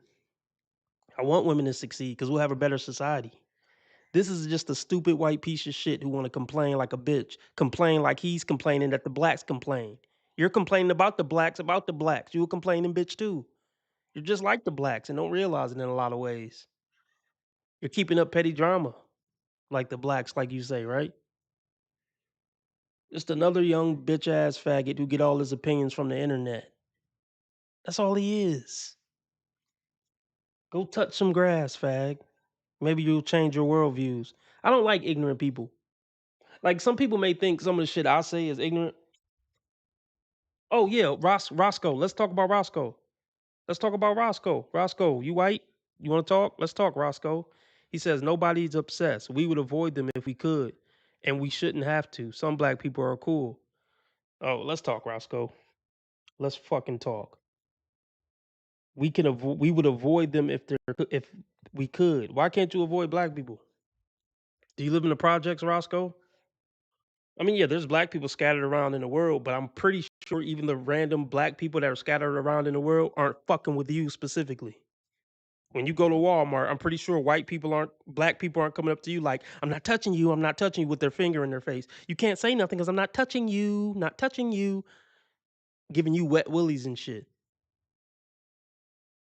I want women to succeed because we'll have a better society. This is just a stupid white piece of shit who want to complain like a bitch. Complain like he's complaining that the blacks complain. You're complaining about the blacks. You a complaining bitch too. You're just like the blacks and don't realize it in a lot of ways. You're keeping up petty drama like the blacks, like you say, right? Just another young bitch ass faggot who get all his opinions from the internet. That's all he is. Go touch some grass, fag. Maybe you'll change your worldviews. I don't like ignorant people. Like some people may think some of the shit I say is ignorant. Oh yeah, Roscoe. Let's talk about Roscoe. Let's talk about Roscoe. Roscoe, you white? You want to talk? Let's talk, Roscoe. He says nobody's obsessed. We would avoid them if we could, and we shouldn't have to. Some black people are cool. Oh, let's talk, Roscoe. Let's fucking talk. We would avoid them if we could. Why can't you avoid black people? Do you live in the projects, Roscoe? I mean, yeah, there's black people scattered around in the world, but I'm pretty sure even the random black people that are scattered around in the world aren't fucking with you specifically. When you go to Walmart, I'm pretty sure black people aren't coming up to you like, I'm not touching you with their finger in their face. You can't say nothing because I'm not touching you, giving you wet willies and shit.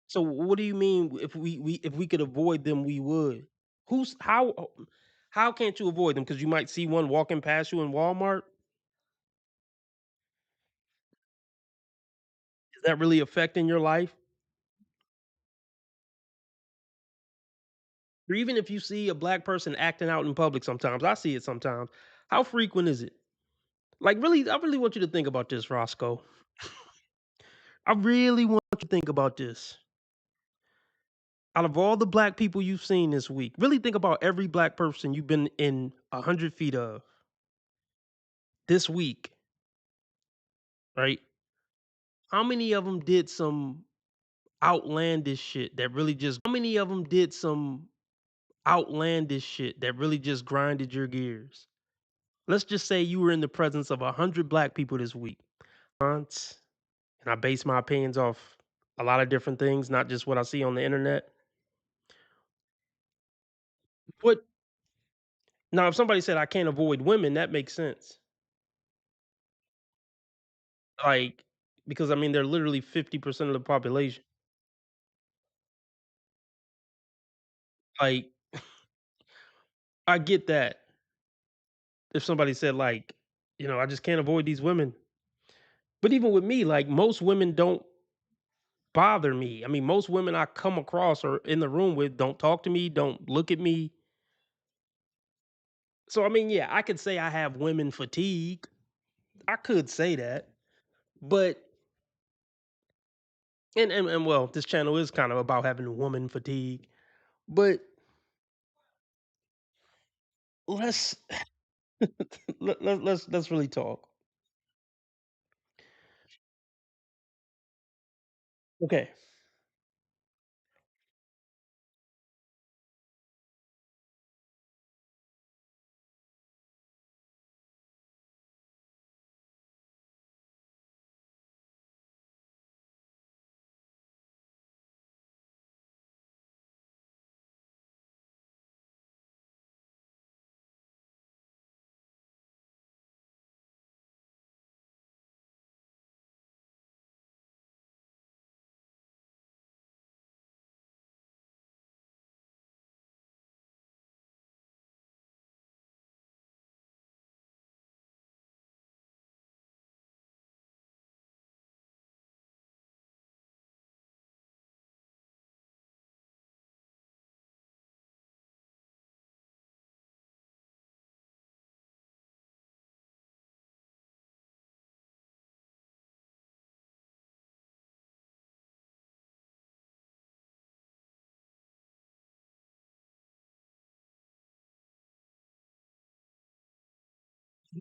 So what do you mean if we could avoid them, we would? Who's how can't you avoid them? Because you might see one walking past you in Walmart. Is that really affecting your life? Or even if you see a black person acting out in public sometimes, I see it sometimes. How frequent is it? Like really, I really want you to think about this, Roscoe. I really want you to think about this. Out of all the black people you've seen this week, really think about every black person you've been in 100 feet of this week, right? How many of them did some outlandish shit that really just how many of them did some outlandish shit that really just grinded your gears? Let's just say you were in the presence of 100 black people this week. And I base my opinions off a lot of different things, not just what I see on the internet. What now if somebody said I can't avoid women, that makes sense. Like because I mean they're literally 50% of the population. Like I get that. If somebody said like, I just can't avoid these women. But even with me, like most women don't bother me. I mean, most women I come across or in the room with don't talk to me, don't look at me. So I mean, yeah, I could say I have women fatigue. I could say that. But and well, this channel is kind of about having woman fatigue. But let's let's really talk. Okay.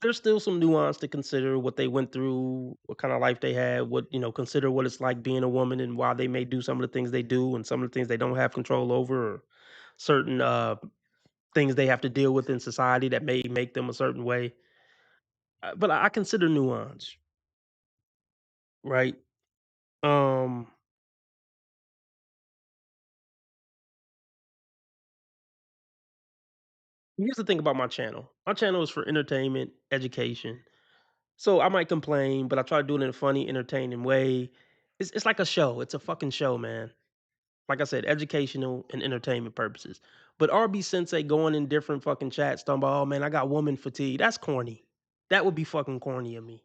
There's still some nuance to consider what they went through, what kind of life they had, consider what it's like being a woman and why they may do some of the things they do and some of the things they don't have control over, or certain things they have to deal with in society that may make them a certain way. But I consider nuance, right? Um, Here's the thing about my channel. My channel is for entertainment, education. So I might complain, but I try to do it in a funny, entertaining way. It's like a show. It's a fucking show, man. Like I said, educational and entertainment purposes. But RB Sensei going in different fucking chats talking about, oh man, I got woman fatigue. That's corny. That would be fucking corny of me.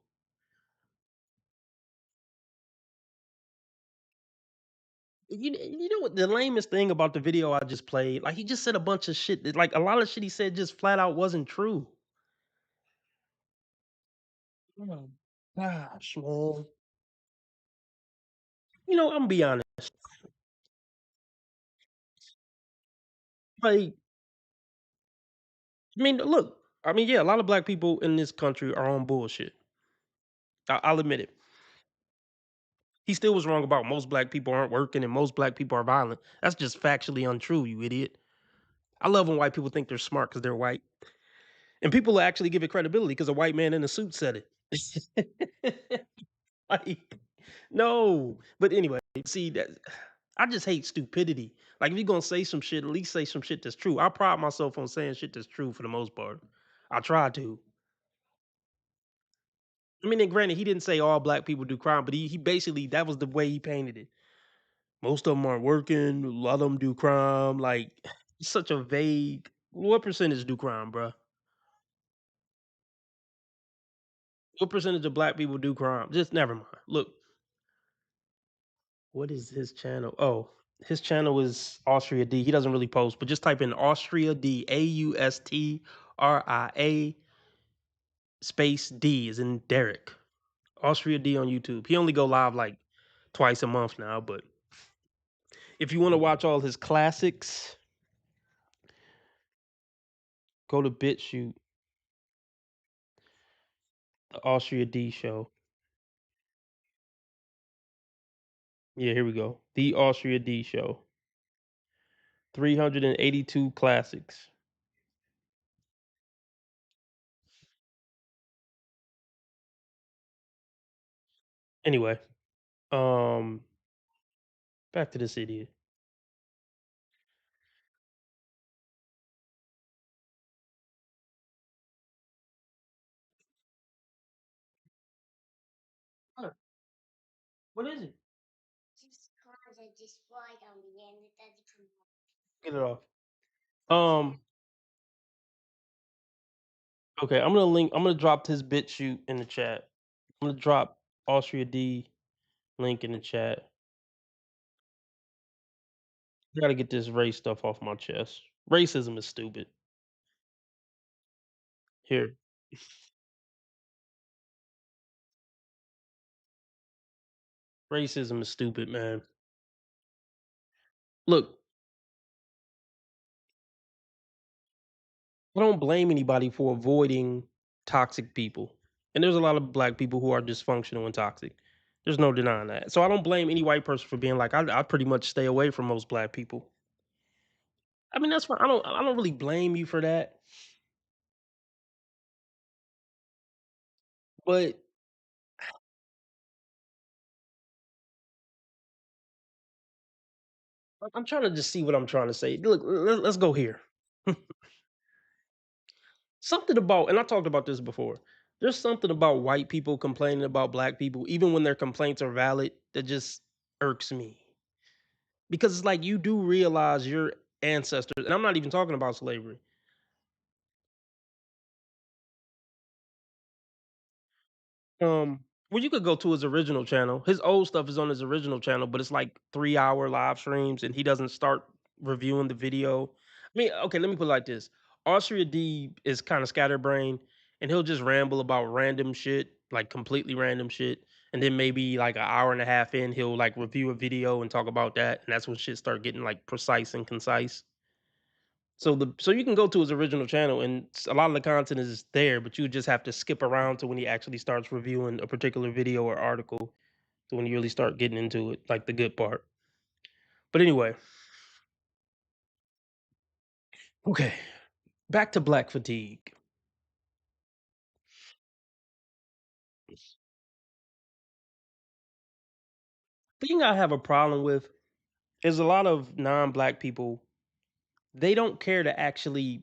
You know what the lamest thing about the video I just played? Like he just said a bunch of shit. Like a lot of shit he said just flat out wasn't true. Oh, gosh, man. I'm gonna be honest. Like, look. Yeah, a lot of black people in this country are on bullshit. I'll admit it. He still was wrong about most black people aren't working and most black people are violent. That's just factually untrue, you idiot. I love when white people think they're smart because they're white. And people actually give it credibility because a white man in a suit said it. Like, no. But anyway, see that I just hate stupidity. Like if you're gonna say some shit, at least say some shit that's true. I pride myself on saying shit that's true for the most part. I try to. And granted, he didn't say all black people do crime, but he basically that was the way he painted it. Most of them aren't working. A lot of them do crime. Like, such a vague. What percentage do crime, bruh? What percentage of black people do crime? Just never mind. Look, what is his channel? Oh, his channel is Austria D. He doesn't really post, but just type in Austria D, AUSTRIA space D is in Derek. Austria D on YouTube. He only go live like twice a month now, but if you want to watch all his classics, go to BitChute, the Austria D show. Yeah, here we go. The Austria D show. 382 classics. Anyway, back to this idiot. What is it? Get it off. Okay, I'm gonna drop his BitChute in the chat. I'm gonna drop Austria D link in the chat. I gotta get this race stuff off my chest. Racism is stupid. Here. Racism is stupid, man. Look, I don't blame anybody for avoiding toxic people. And there's a lot of black people who are dysfunctional and toxic. There's no denying that. So I don't blame any white person for being like, I pretty much stay away from most black people. That's fine. I don't really blame you for that. But I'm trying to just see what I'm trying to say. Look, let's go here. Something about, and I talked about this before. There's something about white people complaining about black people, even when their complaints are valid, that just irks me. Because it's like you do realize your ancestors, and I'm not even talking about slavery. Well, you could go to his original channel. His old stuff is on his original channel, but it's like 3-hour live streams, and he doesn't start reviewing the video. Okay, let me put it like this: Austria D is kind of scatterbrained, and he'll just ramble about random shit, like completely random shit, and then maybe like an hour and a half in, he'll like review a video and talk about that, and that's when shit start getting like precise and concise. So you can go to his original channel and a lot of the content is there, but you just have to skip around to when he actually starts reviewing a particular video or article to when you really start getting into it, like the good part. But anyway, okay, back to black fatigue. Thing I have a problem with is a lot of non-black people, they don't care to actually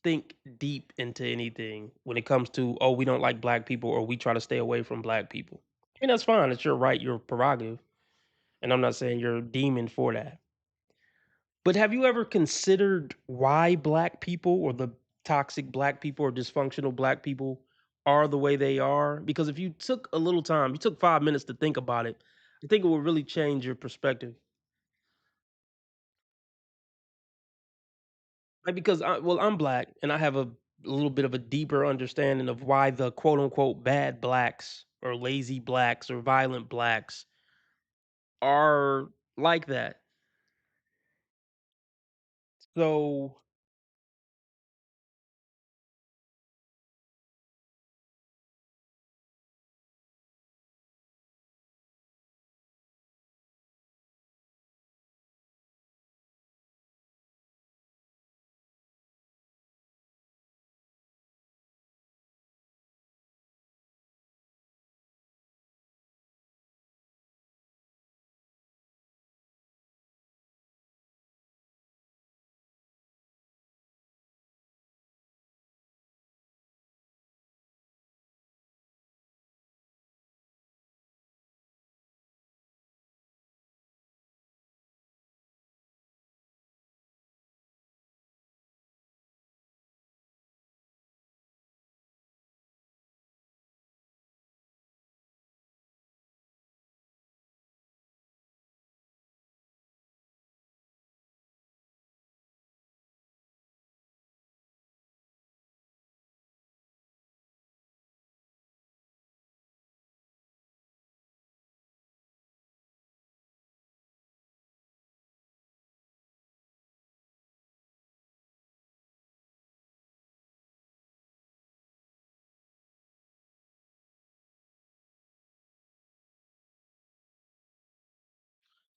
think deep into anything when it comes to, oh, we don't like black people or we try to stay away from black people. And that's fine. It's your right, your prerogative. And I'm not saying you're a demon for that. But have you ever considered why black people or the toxic black people or dysfunctional black people are the way they are? Because if you took a little time, you took 5 minutes to think about it, I think it would really change your perspective. Like, because well, I'm black and I have a little bit of a deeper understanding of why the quote unquote bad blacks or lazy blacks or violent blacks are like that. So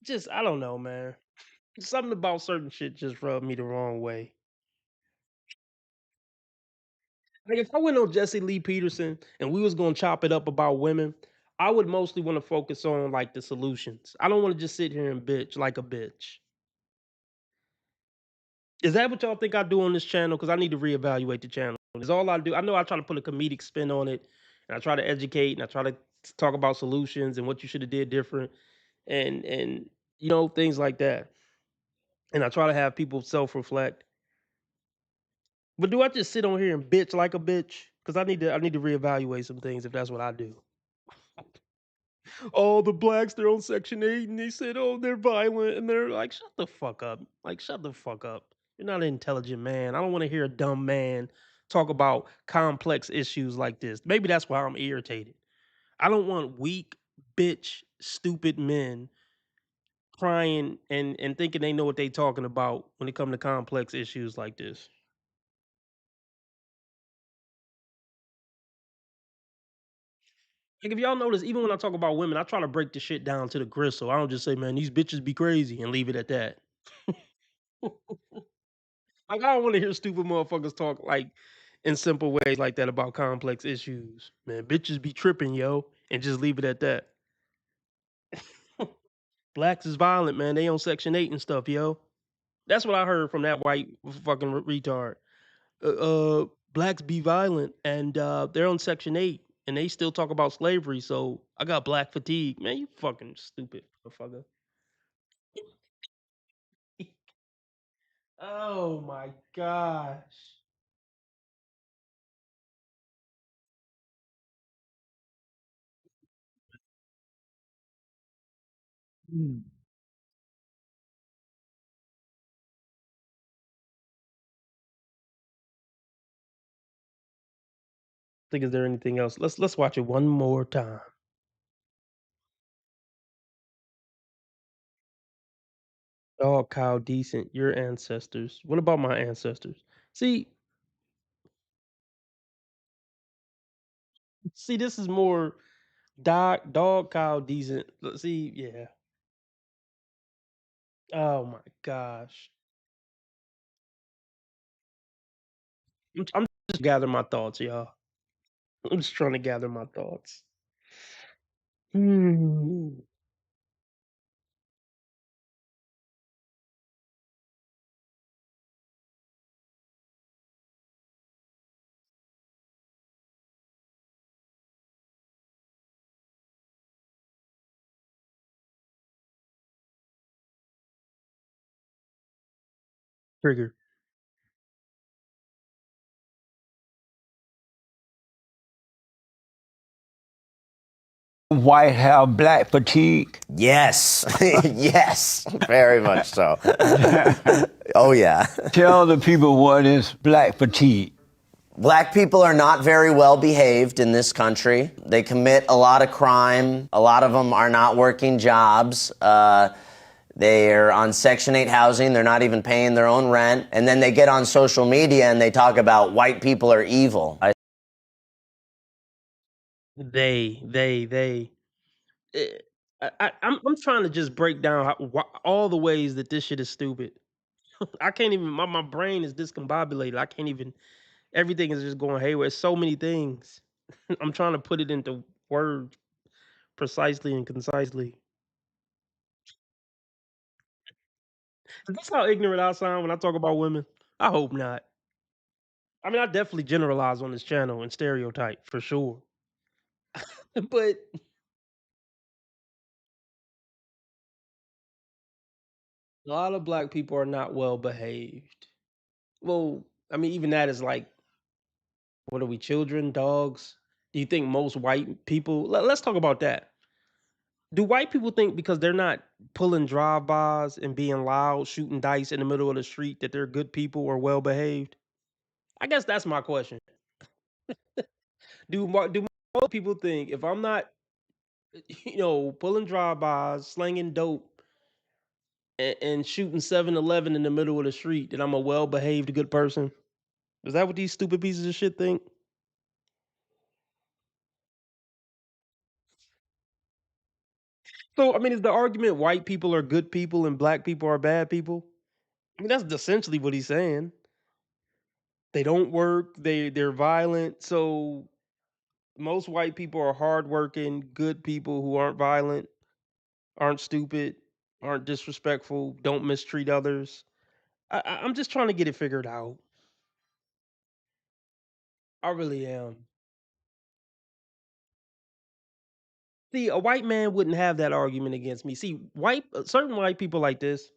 just I don't know, man. Something about certain shit just rubbed me the wrong way. Like if I went on Jesse Lee Peterson and we was gonna chop it up about women, I would mostly want to focus on like the solutions. I don't want to just sit here and bitch like a bitch. Is that what y'all think I do on this channel? Because I need to reevaluate the channel. Is all I do. I know I try to put a comedic spin on it, and I try to educate, and I try to talk about solutions and what you should have did different, and things like that. And I try to have people self reflect. But do I just sit on here and bitch like a bitch? Because I need to reevaluate some things if that's what I do. Oh, the blacks, they're on Section 8, and they said, oh, they're violent, and they're like, shut the fuck up. Like, shut the fuck up. You're not an intelligent man. I don't want to hear a dumb man talk about complex issues like this. Maybe that's why I'm irritated. I don't want weak, bitch, stupid men crying and thinking they know what they talking about when it comes to complex issues like this. Like if y'all notice, even when I talk about women, I try to break the shit down to the gristle. I don't just say, man, these bitches be crazy and leave it at that. Like I don't want to hear stupid motherfuckers talk like in simple ways like that about complex issues. Man, bitches be tripping, yo, and just leave it at that. Blacks is violent, man. They on Section 8 and stuff, yo. That's what I heard from that white fucking retard. Blacks be violent and they're on Section 8 and they still talk about slavery. So I got black fatigue. Man, you fucking stupid motherfucker. Oh my gosh. Hmm. Think is there anything else? Let's watch it one more time. Dog, cow, decent. Your ancestors. What about my ancestors? See, see, this is more dog, cow, decent. See, yeah. Oh my gosh. I'm just gathering my thoughts, y'all. I'm just trying to gather my thoughts. Hmm. Trigger. White have black fatigue. Yes, yes, very much so. Oh, yeah. Tell the people what is black fatigue. Black people are not very well behaved in this country. They commit a lot of crime. A lot of them are not working jobs. They're on Section 8 housing. They're not even paying their own rent. And then they get on social media and they talk about white people are evil. They. I'm trying to just break down all the ways that this shit is stupid. I can't even. My brain is discombobulated. I can't even. Everything is just going haywire. It's so many things. I'm trying to put it into words precisely and concisely. Is this how ignorant I sound when I talk about women? I hope not. I mean, I definitely generalize on this channel and stereotype for sure. But a lot of black people are not well behaved. Well, I mean, even that is like, what are we, children, dogs? Do you think most white people, let's talk about that. Do white people think because they're not pulling drive-bys and being loud, shooting dice in the middle of the street, that they're good people or well behaved? I guess that's my question. Do most people think if I'm not, pulling drive-bys, slinging dope, and shooting 7-Eleven in the middle of the street, that I'm a well-behaved good person? Is that what these stupid pieces of shit think? So, I mean, is the argument white people are good people and black people are bad people? I mean, that's essentially what he's saying. They don't work, they're violent. So most white people are hardworking, good people who aren't violent, aren't stupid, aren't disrespectful, don't mistreat others. I'm just trying to get it figured out. I really am. See, a white man wouldn't have that argument against me. See, certain white people like this,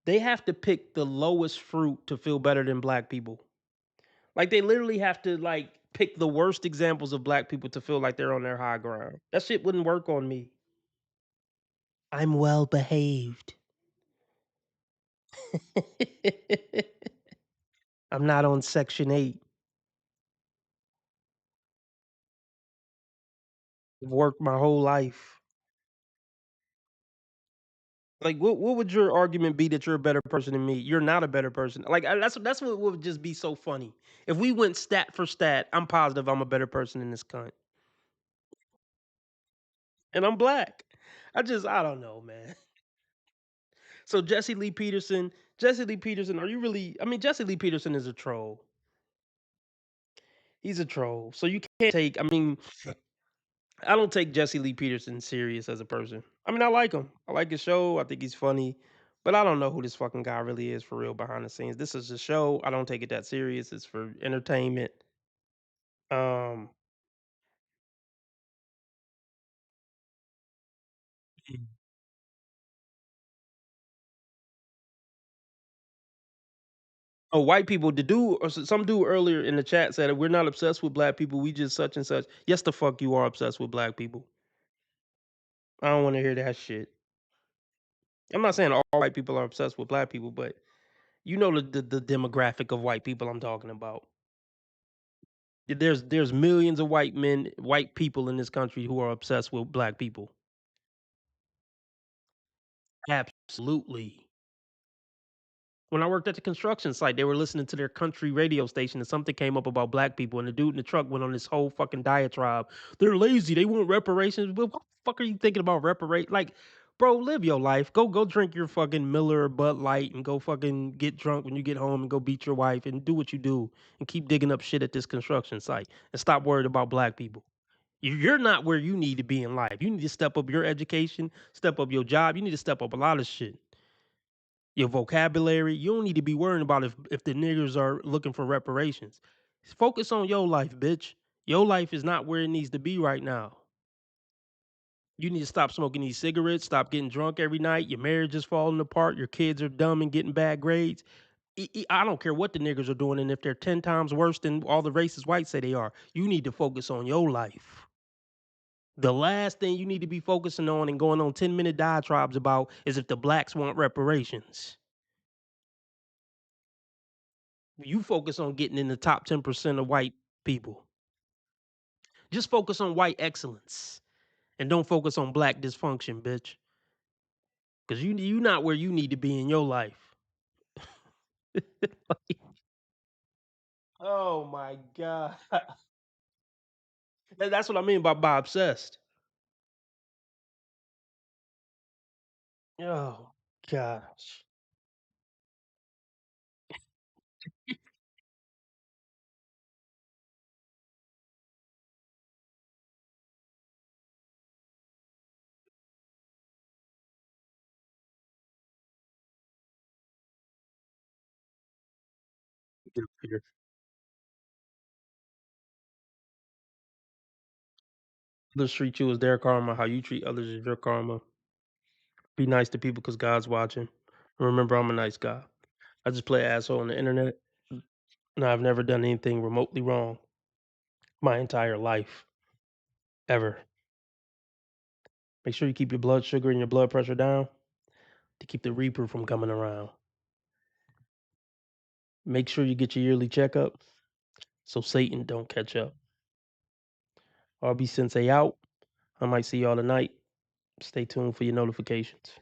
they have to pick the lowest fruit to feel better than black people. Like they literally have to like pick the worst examples of black people to feel like they're on their high ground. That shit wouldn't work on me. I'm well behaved. I'm not on Section 8. I've worked my whole life. Like, what would your argument be that you're a better person than me? You're not a better person. Like, that's what would just be so funny. If we went stat for stat, I'm positive I'm a better person in this cunt, and I'm black. I don't know, man. So Jesse Lee Peterson, are you really? I mean, Jesse Lee Peterson is a troll. He's a troll. So you can't take. I mean, I don't take Jesse Lee Peterson serious as a person. I mean, I like him. I like his show. I think he's funny, but I don't know who this fucking guy really is for real behind the scenes. This is a show. I don't take it that serious. It's for entertainment. Um. Oh, white people. The dude or some dude earlier in the chat said we're not obsessed with black people. We just such and such. Yes, the fuck you are obsessed with black people. I don't want to hear that shit. I'm not saying all white people are obsessed with black people, but you know the demographic of white people I'm talking about. There's millions of white people in this country who are obsessed with black people. Absolutely. When I worked at the construction site, they were listening to their country radio station and something came up about black people and the dude in the truck went on this whole fucking diatribe. They're lazy. They want reparations. But what the fuck are you thinking about reparate? Like, bro, live your life. Go drink your fucking Miller or Bud Light and go fucking get drunk when you get home and go beat your wife and do what you do and keep digging up shit at this construction site and stop worried about black people. You're not where you need to be in life. You need to step up your education, step up your job. You need to step up a lot of shit. Your vocabulary. You don't need to be worrying about if the niggers are looking for reparations. Focus on your life, bitch. Your life is not where it needs to be right now. You need to stop smoking these cigarettes, stop getting drunk every night. Your marriage is falling apart. Your kids are dumb and getting bad grades. I don't care what the niggers are doing, and if they're 10 times worse than all the racist whites say they are, you need to focus on your life. The last thing you need to be focusing on and going on 10-minute diatribes about is if the blacks want reparations. You focus on getting in the top 10% of white people. Just focus on white excellence and don't focus on black dysfunction, bitch. Because you not where you need to be in your life. Oh my God. That's what I mean by obsessed. Oh gosh. Get up here. Others treat you as their karma. How you treat others is your karma. Be nice to people because God's watching. Remember, I'm a nice guy. I just play asshole on the internet, and I've never done anything remotely wrong my entire life, ever. Make sure you keep your blood sugar and your blood pressure down to keep the Reaper from coming around. Make sure you get your yearly checkup so Satan don't catch up. RB Sensei out. I might see y'all tonight. Stay tuned for your notifications.